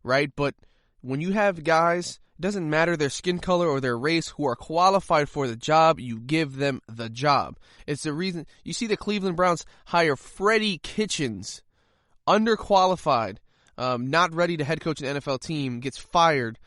right? But when you have guys, it doesn't matter their skin color or their race, who are qualified for the job, you give them the job. It's the reason you see the Cleveland Browns hire Freddie Kitchens, underqualified, not ready to head coach an NFL team, gets fired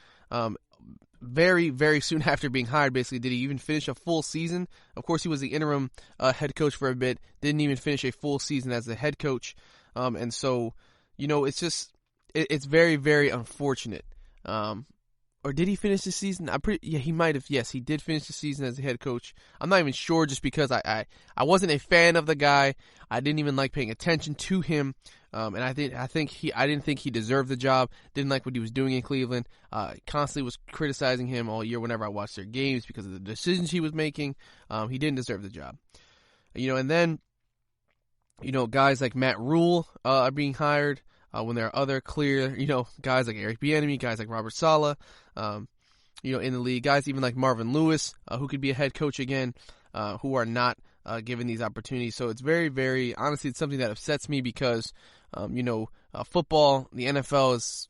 very, very soon after being hired. Basically, did he even finish a full season? Of course, he was the interim head coach for a bit, didn't even finish a full season as the head coach. And so, it's just, it's very, very unfortunate. Or did he finish the season? He might have. Yes, he did finish the season as the head coach. I'm not even sure, just because I wasn't a fan of the guy. I didn't even like paying attention to him. And I didn't think he deserved the job. Didn't like what he was doing in Cleveland. Constantly was criticizing him all year whenever I watched their games because of the decisions he was making. He didn't deserve the job. And then, guys like Matt Rule are being hired. When there are other clear, guys like Eric Bieniemy, guys like Robert Saleh, in the league, guys even like Marvin Lewis, who could be a head coach again, who are not given these opportunities. So it's very, very, honestly, it's something that upsets me because, football, the NFL is,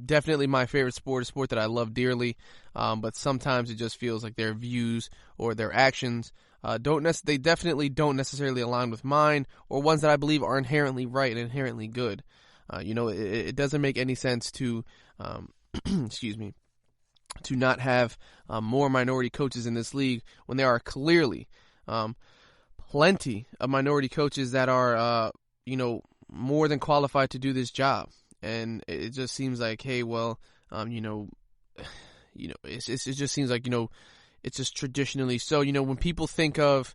definitely my favorite sport, a sport that I love dearly. But sometimes it just feels like their views or their actions they definitely don't necessarily align with mine, or ones that I believe are inherently right and inherently good. It doesn't make any sense to, to not have more minority coaches in this league when there are clearly plenty of minority coaches that are, more than qualified to do this job. And it just seems like, hey, well, it just seems like, it's just traditionally so. When people think of,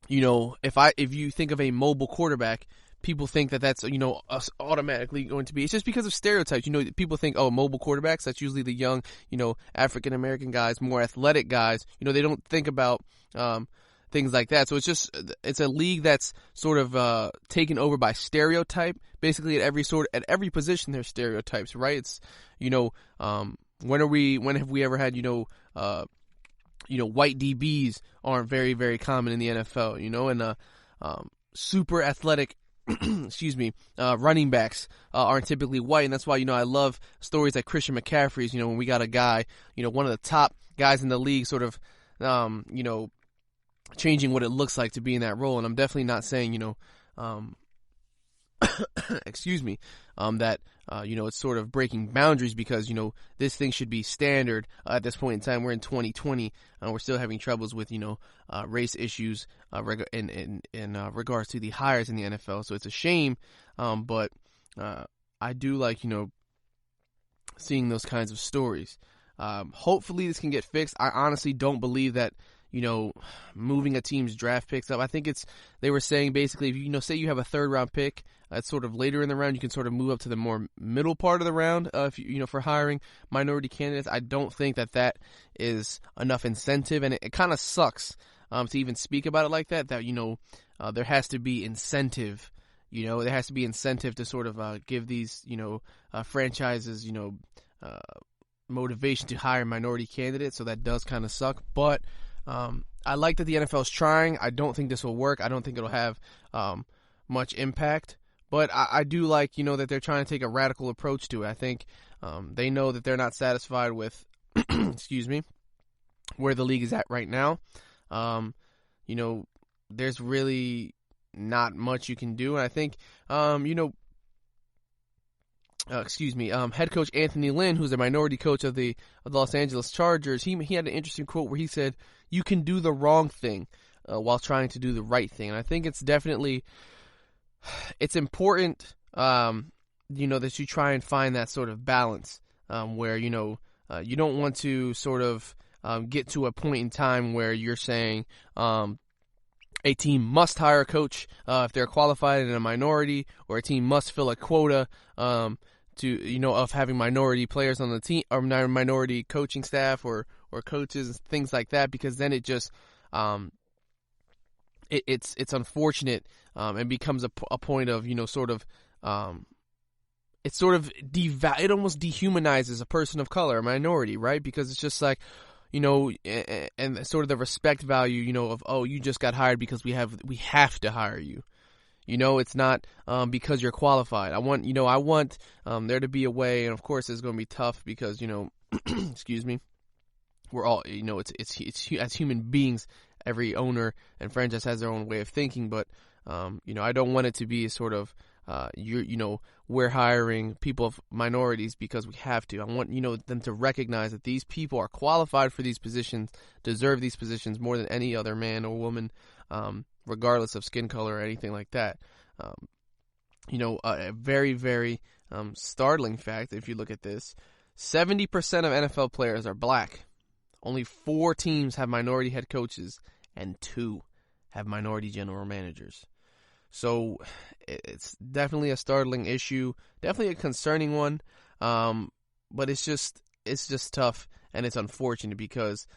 if you think of a mobile quarterback, people think that that's, automatically going to be, it's just because of stereotypes. People think, oh, mobile quarterbacks, that's usually the young, African-American guys, more athletic guys. They don't think about, things like that. So it's a league that's sort of, taken over by stereotype. Basically at every position there's stereotypes, right? It's, when have we ever had, white DBs aren't very, very common in the NFL, and, super athletic, running backs aren't typically white, and that's why I love stories like Christian McCaffrey's. When we got a guy, one of the top guys in the league, sort of, changing what it looks like to be in that role. And I'm definitely not saying, that it's sort of breaking boundaries because this thing should be standard at this point in time. We're in 2020, we're still having troubles with race issues in regards to the hires in the NFL. So it's a shame, but I do like seeing those kinds of stories. Hopefully this can get fixed. I honestly don't believe that moving a team's draft picks up. I think they were saying basically, if you say you have a 3rd round pick, it's sort of later in the round, you can sort of move up to the more middle part of the round, if for hiring minority candidates. I don't think that is enough incentive, and it kind of sucks, to even speak about it like that, there has to be incentive, there has to be incentive to sort of, give these, franchises, motivation to hire minority candidates. So that does kind of suck, but, I like that the NFL is trying. I don't think this will work. I don't think it'll have much impact. But I do like, that they're trying to take a radical approach to it. I think they know that they're not satisfied with, where the league is at right now. There's really not much you can do. And I think, head coach Anthony Lynn, who's a minority coach of the Los Angeles Chargers, he had an interesting quote where he said, "You can do the wrong thing while trying to do the right thing." And I think it's important, that you try and find that sort of balance, where you don't want to sort of get to a point in time where you're saying a team must hire a coach if they're qualified and a minority, or a team must fill a quota of having minority players on the team, or minority coaching staff or coaches and things like that, because then it just it's unfortunate, and becomes a point of it almost dehumanizes a person of color, a minority, right? Because it's just like, and sort of the respect value, of, oh, you just got hired because we have to hire you. It's not because you're qualified. I want there to be a way, and of course it's going to be tough because we're all, it's as human beings, every owner and franchise has their own way of thinking, but I don't want it to be a sort of we're hiring people of minorities because we have to. I want them to recognize that these people are qualified for these positions, deserve these positions more than any other man or woman, regardless of skin color or anything like that. A very, very startling fact, if you look at this, 70% of NFL players are black. Only 4 teams have minority head coaches, and 2 have minority general managers. So it's definitely a startling issue, definitely a concerning one, but it's just tough, and it's unfortunate because,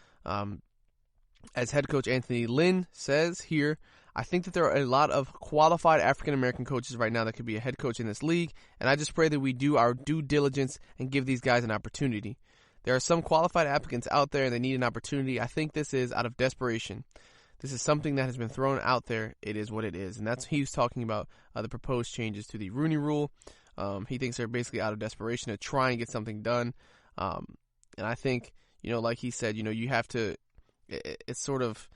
as head coach Anthony Lynn says here, I think that there are a lot of qualified African-American coaches right now that could be a head coach in this league, and I just pray that we do our due diligence and give these guys an opportunity. There are some qualified applicants out there, and they need an opportunity. I think this is out of desperation. This is something that has been thrown out there. It is what it is, and that's he's talking about the proposed changes to the Rooney Rule. He thinks they're basically out of desperation to try and get something done, and I think like he said, you have to. It's sort of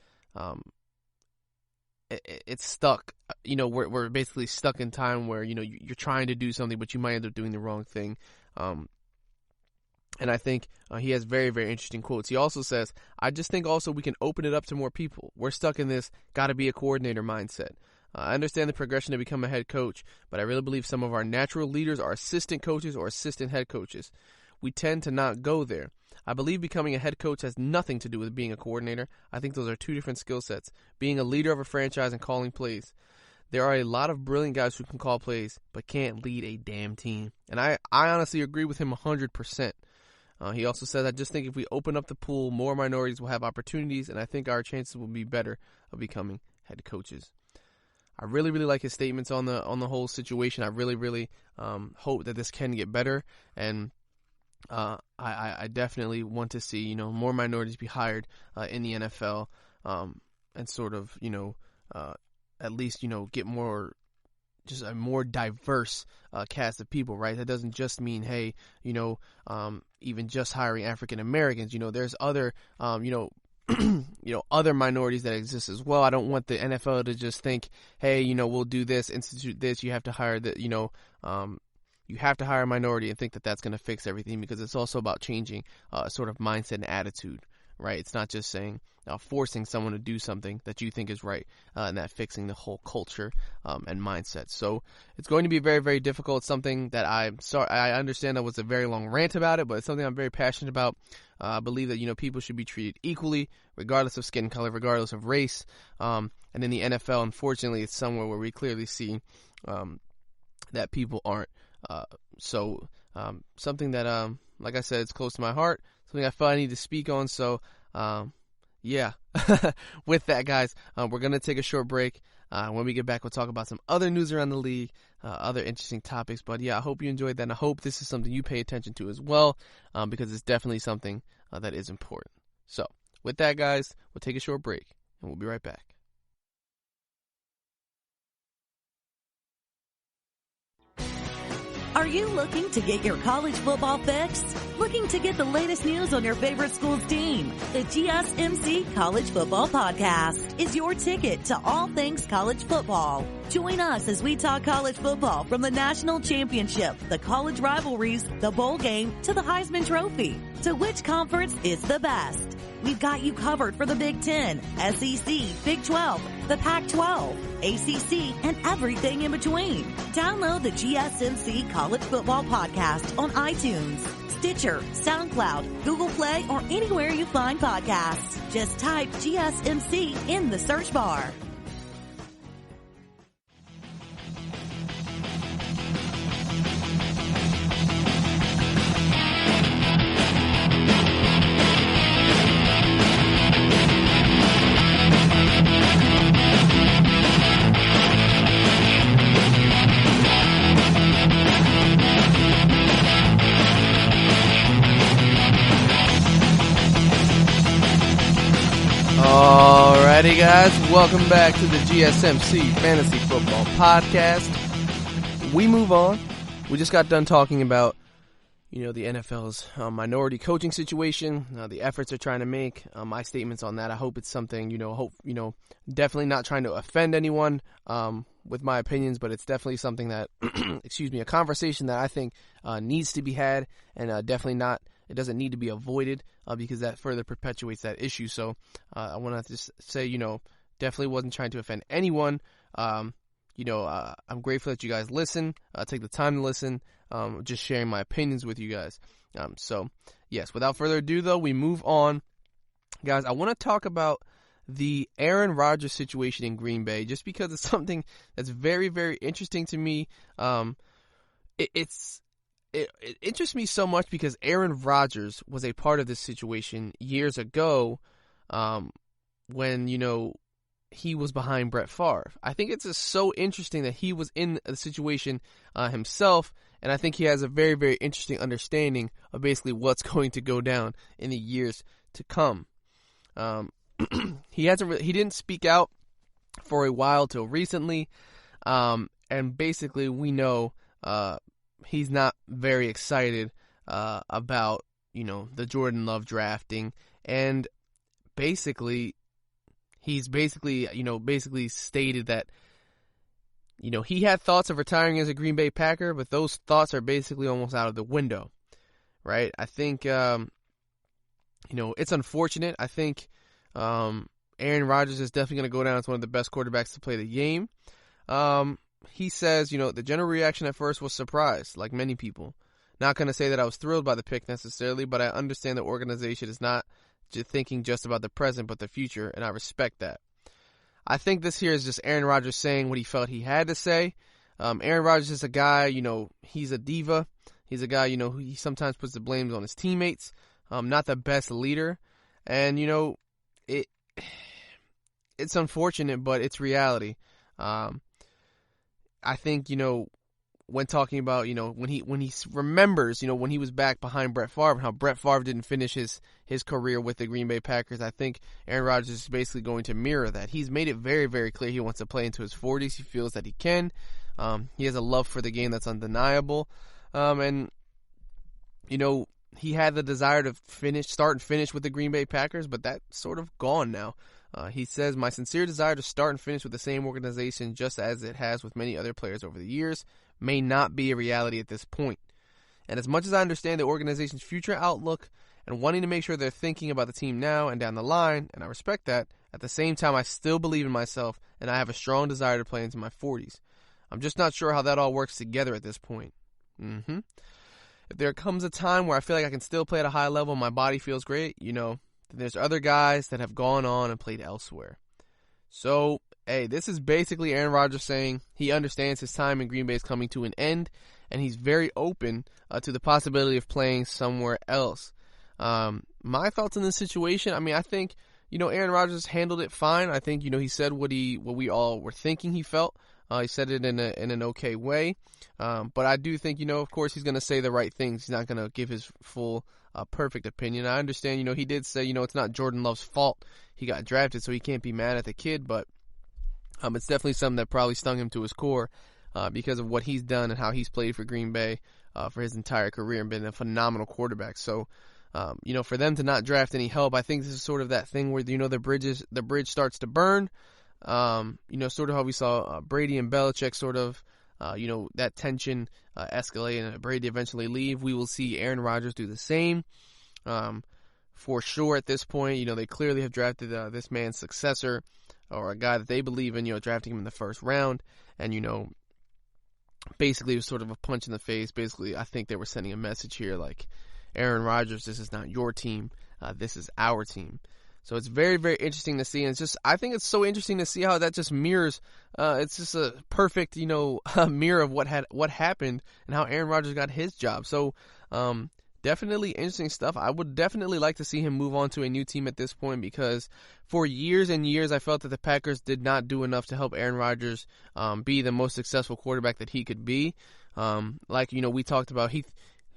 it's stuck. We're basically stuck in time where you're trying to do something, but you might end up doing the wrong thing. And I think he has very, very interesting quotes. He also says, I just think also we can open it up to more people. We're stuck in this got to be a coordinator mindset. I understand the progression to become a head coach, but I really believe some of our natural leaders are assistant coaches or assistant head coaches. we tend to not go there. I believe becoming a head coach has nothing to do with being a coordinator. I think those are two different skill sets. Being a leader of a franchise and calling plays. There are a lot of brilliant guys who can call plays, but can't lead a damn team. And I honestly agree with him 100%. He also said, I just think if we open up the pool, more minorities will have opportunities, and I think our chances will be better of becoming head coaches. I really, really like his statements on the whole situation. I really, really hope that this can get better, and I definitely want to see, more minorities be hired in the NFL, and sort of, at least, get more, just a more diverse cast of people, right? That doesn't just mean, hey, even just hiring African Americans. There's other, other minorities that exist as well. I don't want the NFL to just think, hey, we'll do this, institute this. You have to hire you have to hire a minority and think that that's going to fix everything, because it's also about changing sort of mindset and attitude, right? It's not just saying forcing someone to do something that you think is right, and that fixing the whole culture and mindset. So it's going to be very, very difficult. It's something that I understand that was a very long rant about it, but it's something I'm very passionate about. I believe that, people should be treated equally, regardless of skin color, regardless of race. And in the NFL, unfortunately, it's somewhere where we clearly see that people aren't. So something that, like I said, it's close to my heart, something I felt I need to speak on. So, yeah, with that, guys, we're going to take a short break. When we get back, we'll talk about some other news around the league, other interesting topics. But yeah, I hope you enjoyed that, and I hope this is something you pay attention to as well, because it's definitely something that is important. So with that, guys, we'll take a short break, and we'll be right back. Are you looking to get your college football fix? Looking to get the latest news on your favorite school's team? The GSMC College Football Podcast is your ticket to all things college football. Join us as we talk college football from the national championship, the college rivalries, the bowl game, to the Heisman Trophy. To which conference is the best? We've got you covered for the Big Ten, SEC, Big 12, the Pac-12, ACC, and everything in between. Download the GSMC College Football Podcast on iTunes, Stitcher, SoundCloud, Google Play, or anywhere you find podcasts. Just type GSMC in the search bar. Alrighty, guys, welcome back to the GSMC Fantasy Football Podcast. We move on. We just got done talking about, the NFL's minority coaching situation, the efforts they're trying to make, my statements on that. I hope it's something, definitely not trying to offend anyone with my opinions, but it's definitely something that, a conversation that I think needs to be had, and definitely not. It doesn't need to be avoided because that further perpetuates that issue. So I want to just say, definitely wasn't trying to offend anyone. I'm grateful that you guys listen, take the time to listen, just sharing my opinions with you guys. So, yes, without further ado, though, we move on. Guys, I want to talk about the Aaron Rodgers situation in Green Bay, just because it's something that's very, very interesting to me. It interests me so much because Aaron Rodgers was a part of this situation years ago when, he was behind Brett Favre. I think it's just so interesting that he was in the situation himself, and I think he has a very, very interesting understanding of basically what's going to go down in the years to come. He didn't speak out for a while till recently, and basically we know he's not very excited about, the Jordan Love drafting, and basically he's basically stated that, he had thoughts of retiring as a Green Bay Packer, but those thoughts are basically almost out of the window, right? I think, it's unfortunate. I think Aaron Rodgers is definitely going to go down as one of the best quarterbacks to play the game. He says, the general reaction at first was surprise, like many people. Not going to say that I was thrilled by the pick necessarily, but I understand the organization is not thinking just about the present, but the future, and I respect that. I think this here is just Aaron Rodgers saying what he felt he had to say. Aaron Rodgers is a guy, he's a diva. He's a guy, who he sometimes puts the blames on his teammates. Not the best leader. And, it's unfortunate, but it's reality. I think, when talking about, when he remembers, when he was back behind Brett Favre and how Brett Favre didn't finish his career with the Green Bay Packers, I think Aaron Rodgers is basically going to mirror that. He's made it very, very clear he wants to play into his 40s. He feels that he can. He has a love for the game that's undeniable. And, he had the desire to start and finish with the Green Bay Packers, but that's sort of gone now. He says, "My sincere desire to start and finish with the same organization, just as it has with many other players over the years, may not be a reality at this point. And as much as I understand the organization's future outlook and wanting to make sure they're thinking about the team now and down the line, and I respect that, at the same time I still believe in myself and I have a strong desire to play into my 40s. I'm just not sure how that all works together at this point. If there comes a time where I feel like I can still play at a high level and my body feels great, then there's other guys that have gone on and played elsewhere." So, hey, this is basically Aaron Rodgers saying he understands his time in Green Bay is coming to an end, and he's very open to the possibility of playing somewhere else. My thoughts on this situation, I think, Aaron Rodgers handled it fine. I think, he said what we all were thinking he felt. He said it in an okay way. But I do think, of course, he's going to say the right things. He's not going to give his full perfect opinion. I understand, he did say, it's not Jordan Love's fault he got drafted, so he can't be mad at the kid, but it's definitely something that probably stung him to his core because of what he's done and how he's played for Green Bay for his entire career and been a phenomenal quarterback. So, for them to not draft any help, I think this is sort of that thing where, the bridge starts to burn. Sort of how we saw Brady and Belichick sort of, that tension escalate and Brady eventually leave. We will see Aaron Rodgers do the same. For sure at this point, they clearly have drafted this man's successor or a guy that they believe in, drafting him in the first round. And, basically it was sort of a punch in the face. Basically, I think they were sending a message here like, Aaron Rodgers, this is not your team. This is our team. So it's very, very interesting to see. And I think it's so interesting to see how that just mirrors, it's just a perfect, mirror of what happened and how Aaron Rodgers got his job. So, definitely interesting stuff. I would definitely like to see him move on to a new team at this point because for years and years I felt that the Packers did not do enough to help Aaron Rodgers be the most successful quarterback that he could be. We talked about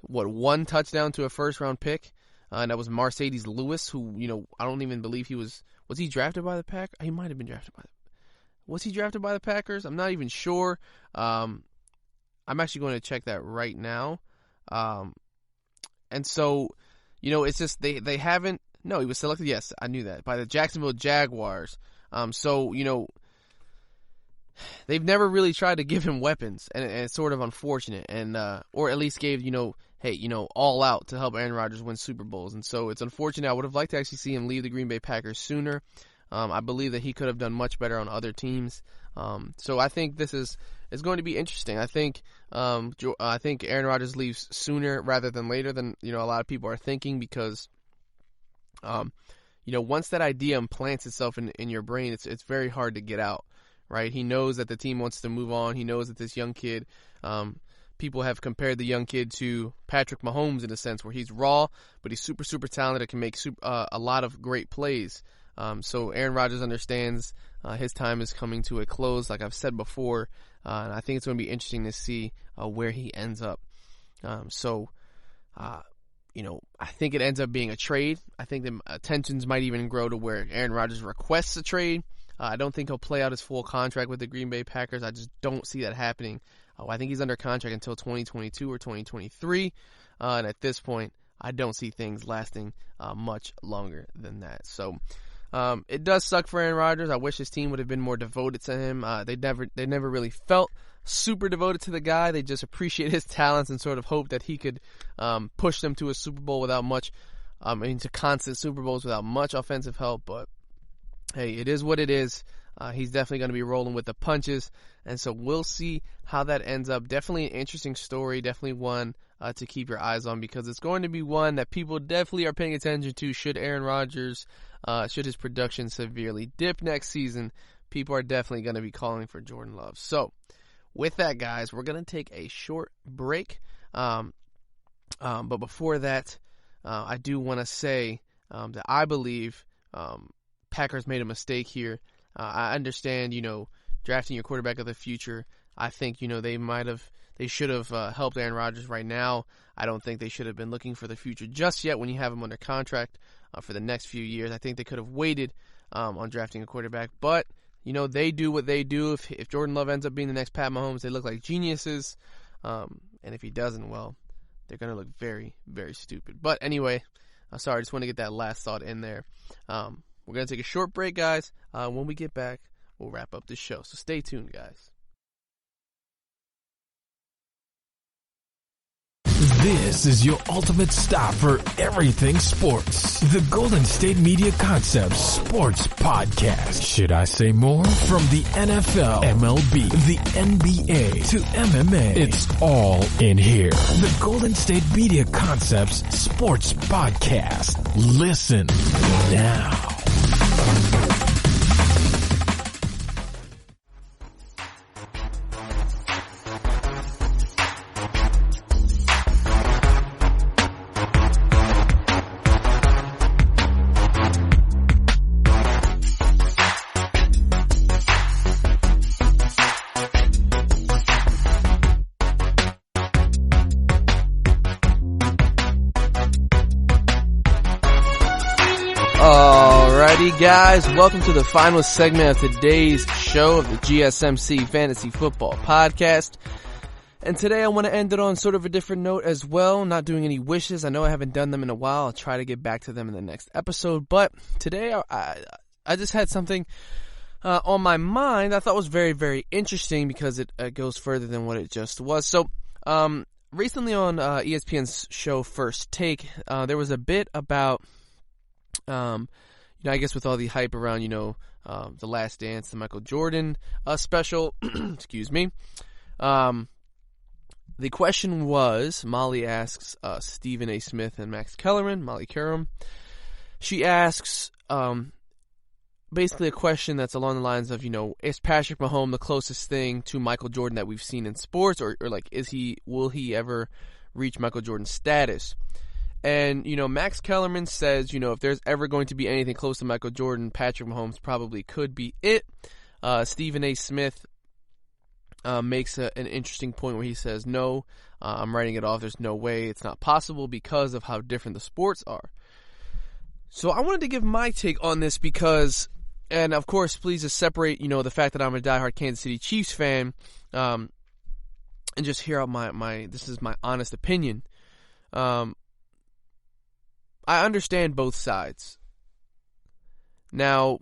one touchdown to a first-round pick, and that was Mercedes Lewis, who, I don't even believe was he drafted by the Packers? He might have been drafted was he drafted by the Packers? I'm not even sure. I'm actually going to check that right now. And so, it's just they haven't. No, he was selected. Yes, I knew that, by the Jacksonville Jaguars. So they've never really tried to give him weapons, and it's sort of unfortunate. And or at least gave all out to help Aaron Rodgers win Super Bowls. And so it's unfortunate. I would have liked to actually see him leave the Green Bay Packers sooner. I believe that he could have done much better on other teams. So I think this is going to be interesting. I think Aaron Rodgers leaves sooner rather than later than a lot of people are thinking because once that idea implants itself in your brain, it's very hard to get out, right? He knows that the team wants to move on. He knows that this young kid, people have compared the young kid to Patrick Mahomes in a sense where he's raw, but he's super, super talented, can make a lot of great plays. So Aaron Rodgers understands his time is coming to a close, like I've said before, and I think it's going to be interesting to see where he ends up. I think it ends up being a trade. I think the tensions might even grow to where Aaron Rodgers requests a trade. I don't think he'll play out his full contract with the Green Bay Packers. I just don't see that happening. I think he's under contract until 2022 or 2023, and at this point, I don't see things lasting much longer than that. So it does suck for Aaron Rodgers. I wish his team would have been more devoted to him. They never really felt super devoted to the guy. They just appreciate his talents and sort of hope that he could push them to a Super Bowl without much, into constant Super Bowls without much offensive help. But hey, it is what it is. He's definitely going to be rolling with the punches, and so we'll see how that ends up. Definitely an interesting story. Definitely one to keep your eyes on, because it's going to be one that people definitely are paying attention to. Should Aaron Rodgers, should his production severely dip next season, people are definitely going to be calling for Jordan Love. So, with that, guys, we're going to take a short break. But before that, I do want to say that I believe Packers made a mistake here. I understand, drafting your quarterback of the future. I think, they should have helped Aaron Rodgers right now. I don't think they should have been looking for the future just yet when you have him under contract for the next few years. I think they could have waited on drafting a quarterback. But, they do what they do. If Jordan Love ends up being the next Pat Mahomes, they look like geniuses. And if he doesn't, well, they're going to look very, very stupid. But anyway, sorry, I just want to get that last thought in there. We're going to take a short break, guys. When we get back, we'll wrap up this show. So stay tuned, guys. This is your ultimate stop for everything sports. The Golden State Media Concepts Sports Podcast. Should I say more? From the NFL, MLB, the NBA to MMA, it's all in here. The Golden State Media Concepts Sports Podcast. Listen now. Alrighty, guys, welcome to the final segment of today's show of the GSMC Fantasy Football Podcast. And today I want to end it on sort of a different note as well, not doing any wishes. I know I haven't done them in a while. I'll try to get back to them in the next episode. But today I just had something on my mind I thought was very, very interesting because it goes further than what it just was. So recently on ESPN's show First Take, there was a bit about I guess with all the hype around, The Last Dance, the Michael Jordan special, excuse me. The question was, Molly asks Stephen A. Smith and Max Kellerman, Molly Curran. She asks basically a question that's along the lines of, is Patrick Mahomes the closest thing to Michael Jordan that we've seen in sports, or like will he ever reach Michael Jordan's status? And, Max Kellerman says, if there's ever going to be anything close to Michael Jordan, Patrick Mahomes probably could be it. Stephen A. Smith makes an interesting point where he says, no, I'm writing it off. There's no way. It's not possible because of how different the sports are. So I wanted to give my take on this because, and of course, please just separate, the fact that I'm a diehard Kansas City Chiefs fan, and just hear out this is my honest opinion. I understand both sides. Now,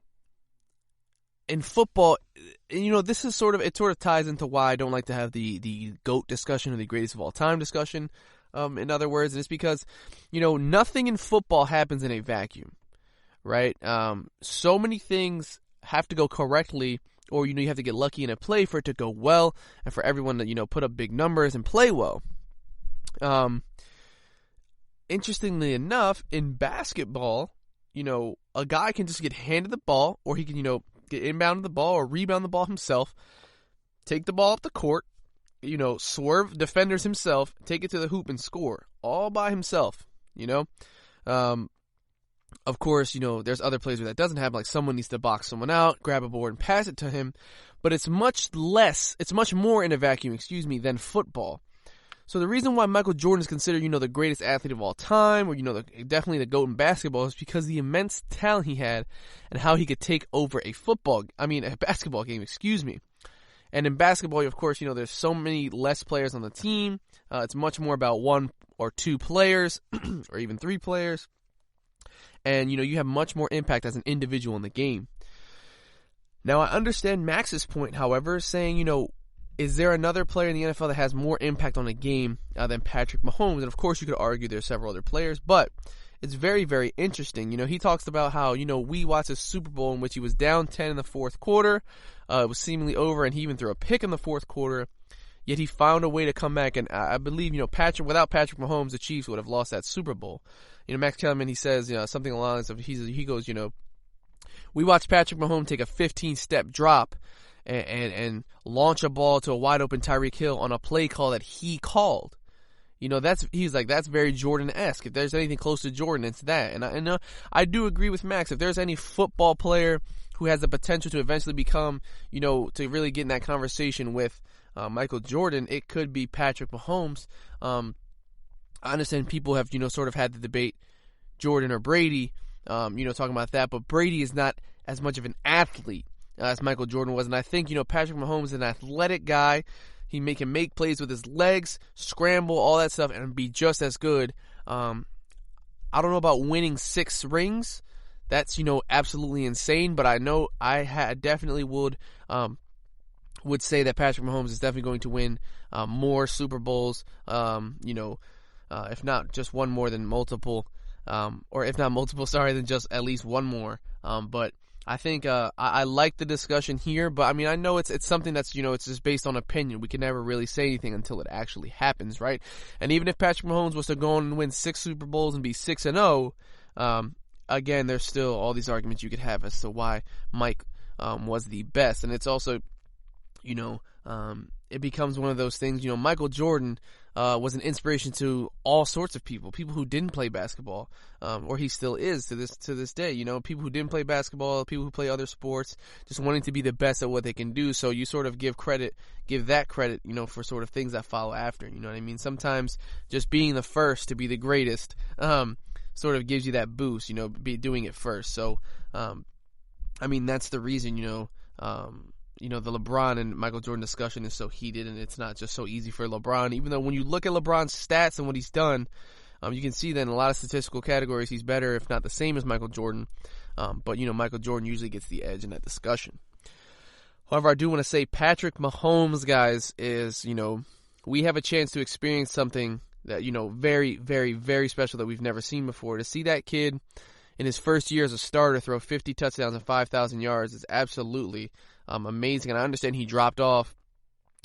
in football, this is it sort of ties into why I don't like to have the GOAT discussion or the greatest of all time discussion. In other words, it's because, nothing in football happens in a vacuum, right? So many things have to go correctly, or, you have to get lucky in a play for it to go well, and for everyone to, put up big numbers and play well. Interestingly enough, in basketball, a guy can just get handed the ball, or he can, get inbounded the ball or rebound the ball himself, take the ball up the court, swerve defenders himself, take it to the hoop and score all by himself, Of course, there's other plays where that doesn't happen, like someone needs to box someone out, grab a board and pass it to him, but it's much more in a vacuum, than football. So the reason why Michael Jordan is considered, the greatest athlete of all time, or, definitely the GOAT in basketball, is because the immense talent he had and how he could take over a basketball game, And in basketball, of course, there's so many less players on the team. It's much more about one or two players, or even three players. And, you have much more impact as an individual in the game. Now, I understand Max's point, however, saying, is there another player in the NFL that has more impact on a game than Patrick Mahomes? And of course, you could argue there's several other players, but it's very, very interesting. He talks about how, we watched a Super Bowl in which he was down 10 in the fourth quarter. It was seemingly over, and he even threw a pick in the fourth quarter. yet he found a way to come back. And I believe, without Patrick Mahomes, the Chiefs would have lost that Super Bowl. Max Kellerman, he says, something along the lines of, he goes, we watched Patrick Mahomes take a 15-step drop and launch a ball to a wide open Tyreek Hill on a play call that he called. He's like, that's very Jordan-esque. If there's anything close to Jordan, it's that. And I do agree with Max. If there's any football player who has the potential to eventually become, to really get in that conversation with Michael Jordan, it could be Patrick Mahomes. I understand people have, sort of had the debate, Jordan or Brady, talking about that, but Brady is not as much of an athlete as Michael Jordan was. And I think, Patrick Mahomes is an athletic guy. He can make plays with his legs, scramble, all that stuff, and be just as good. I don't know about winning 6 rings. That's, absolutely insane, but I know I definitely would say that Patrick Mahomes is definitely going to win more Super Bowls, if not just one more than multiple, or if not multiple, then just at least one more. But I think I like the discussion here, but I mean, I know it's something that's, it's just based on opinion. We can never really say anything until it actually happens, right? And even if Patrick Mahomes was to go on and win 6 Super Bowls and be 6-0, again, there's still all these arguments you could have as to why Mike was the best. And it's also, it becomes one of those things, Michael Jordan was an inspiration to all sorts of people who didn't play basketball, or he still is to this day. People who didn't play basketball, people who play other sports, just wanting to be the best at what they can do. So you sort of give that credit, for sort of things that follow after. You know what I mean? Sometimes just being the first to be the greatest, sort of gives you that boost. Be doing it first. So, I mean, that's the reason. The LeBron and Michael Jordan discussion is so heated, and it's not just so easy for LeBron. Even though when you look at LeBron's stats and what he's done, you can see that in a lot of statistical categories he's better, if not the same as Michael Jordan. But Michael Jordan usually gets the edge in that discussion. However, I do want to say Patrick Mahomes, guys, is, we have a chance to experience something that, very, very, very special that we've never seen before. To see that kid in his first year as a starter throw 50 touchdowns and 5,000 yards is absolutely amazing. And I understand he dropped off.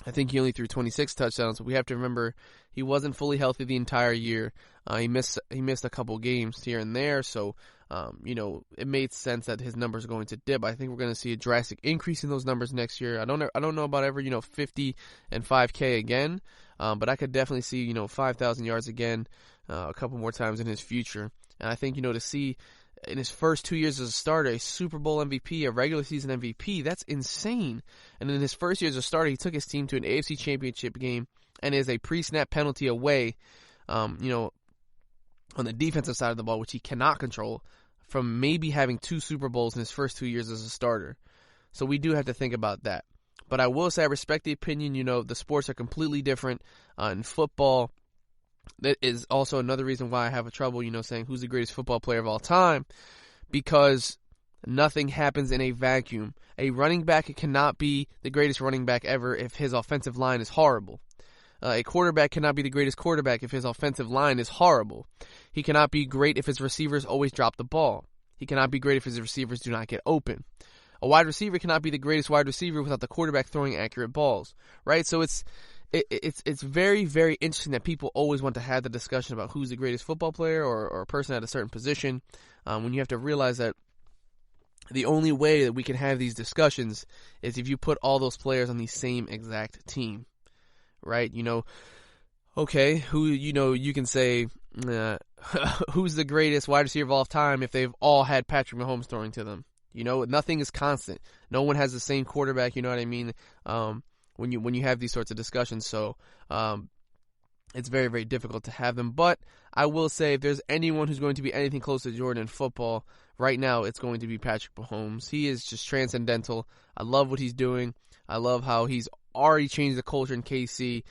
I think he only threw 26 touchdowns, but we have to remember he wasn't fully healthy the entire year. He missed a couple games here and there, so it made sense that his numbers are going to dip. I think we're going to see a drastic increase in those numbers next year. I don't know about ever 50 and 5K again, but I could definitely see 5,000 yards again a couple more times in his future. And I think to see in his first 2 years as a starter, a Super Bowl MVP, a regular season MVP, that's insane. And in his first year as a starter, he took his team to an AFC Championship game and is a pre-snap penalty away, on the defensive side of the ball, which he cannot control, from maybe having 2 Super Bowls in his first 2 years as a starter. So we do have to think about that. But I will say I respect the opinion. The sports are completely different. In football, that is also another reason why I have a trouble, saying who's the greatest football player of all time, because nothing happens in a vacuum. A running back cannot be the greatest running back ever if his offensive line is horrible. A quarterback cannot be the greatest quarterback if his offensive line is horrible. He cannot be great if his receivers always drop the ball. He cannot be great if his receivers do not get open. A wide receiver cannot be the greatest wide receiver without the quarterback throwing accurate balls, right? So it's very, very interesting that people always want to have the discussion about who's the greatest football player or a person at a certain position, when you have to realize that the only way that we can have these discussions is if you put all those players on the same exact team, right? Okay, who, you can say, who's the greatest wide receiver of all time if they've all had Patrick Mahomes throwing to them. Nothing is constant. No one has the same quarterback, you know what I mean? When you have these sorts of discussions. So it's very, very difficult to have them. But I will say, if there's anyone who's going to be anything close to Jordan in football right now, it's going to be Patrick Mahomes. He is just transcendental. I love what he's doing. I love how he's already changed the culture in KC,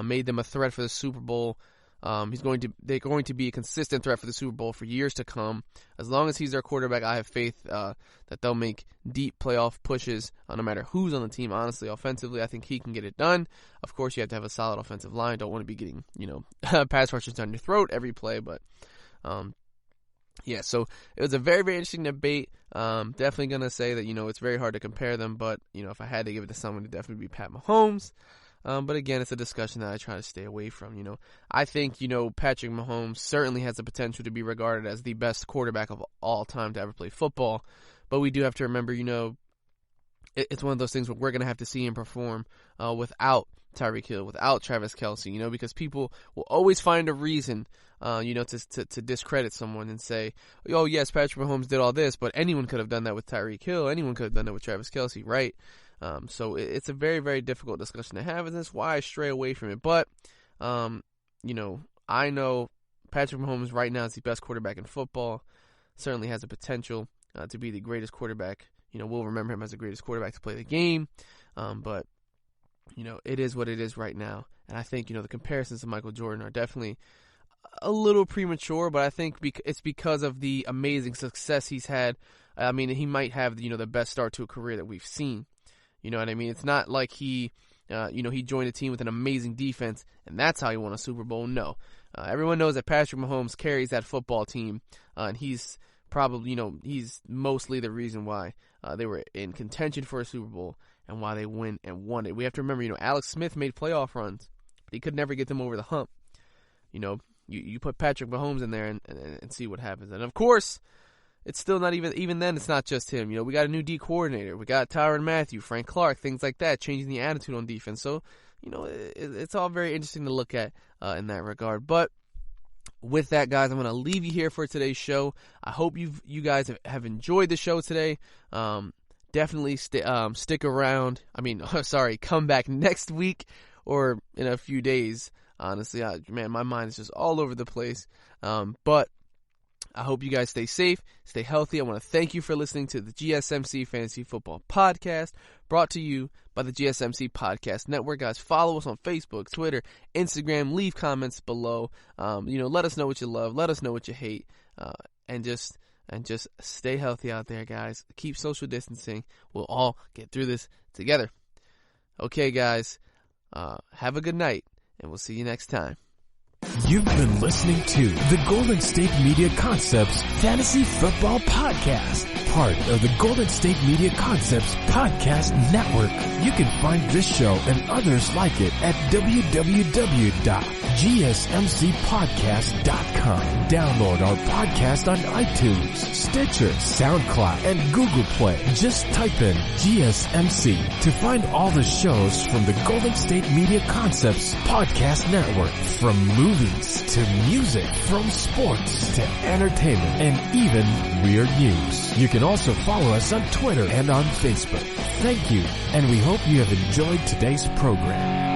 made them a threat for the Super Bowl. They're going to be a consistent threat for the Super Bowl for years to come. As long as he's their quarterback, I have faith that they'll make deep playoff pushes no matter who's on the team. Honestly, offensively, I think he can get it done. Of course, you have to have a solid offensive line. Don't want to be getting, pass rushers down your throat every play. But, so it was a very, very interesting debate. Definitely going to say that, it's very hard to compare them. But, if I had to give it to someone, it'd definitely be Pat Mahomes. But again, it's a discussion that I try to stay away from. I think, Patrick Mahomes certainly has the potential to be regarded as the best quarterback of all time to ever play football. But we do have to remember, it's one of those things where we're going to have to see him perform without Tyreek Hill, without Travis Kelce, because people will always find a reason, to discredit someone and say, oh, yes, Patrick Mahomes did all this, but anyone could have done that with Tyreek Hill. Anyone could have done that with Travis Kelce, right? So it's a very, very difficult discussion to have, and that's why I stray away from it. But, I know Patrick Mahomes right now is the best quarterback in football, certainly has the potential to be the greatest quarterback. We'll remember him as the greatest quarterback to play the game. But, it is what it is right now. And I think, the comparisons to Michael Jordan are definitely a little premature, but I think it's because of the amazing success he's had. I mean, he might have, the best start to a career that we've seen. You know what I mean? It's not like he joined a team with an amazing defense, and that's how he won a Super Bowl. No. Everyone knows that Patrick Mahomes carries that football team, and he's probably, he's mostly the reason why they were in contention for a Super Bowl and why they won it. We have to remember, Alex Smith made playoff runs, but he could never get them over the hump. You put Patrick Mahomes in there and see what happens. And, of course, it's still not even then, it's not just him. We got a new D coordinator. We got Tyrann Mathieu, Frank Clark, things like that, changing the attitude on defense. So, it's all very interesting to look at in that regard. But with that, guys, I'm going to leave you here for today's show. I hope you guys have enjoyed the show today. Definitely stick around. Come back next week or in a few days. Honestly, my mind is just all over the place. But I hope you guys stay safe, stay healthy. I want to thank you for listening to the GSMC Fantasy Football Podcast, brought to you by the GSMC Podcast Network. Guys, follow us on Facebook, Twitter, Instagram. Leave comments below. Let us know what you love. Let us know what you hate. And just stay healthy out there, guys. Keep social distancing. We'll all get through this together. Okay, guys. Have a good night, and we'll see you next time. You've been listening to the Golden State Media Concepts Fantasy Football Podcast, part of the Golden State Media Concepts Podcast Network. You can find this show and others like it at www.gsmcpodcast.com. Download our podcast on iTunes, Stitcher, SoundCloud, and Google Play. Just type in GSMC to find all the shows from the Golden State Media Concepts Podcast Network, from movies to music, from sports to entertainment, and even weird news. You can also follow us on Twitter and on Facebook. Thank you, and we hope you have enjoyed today's program.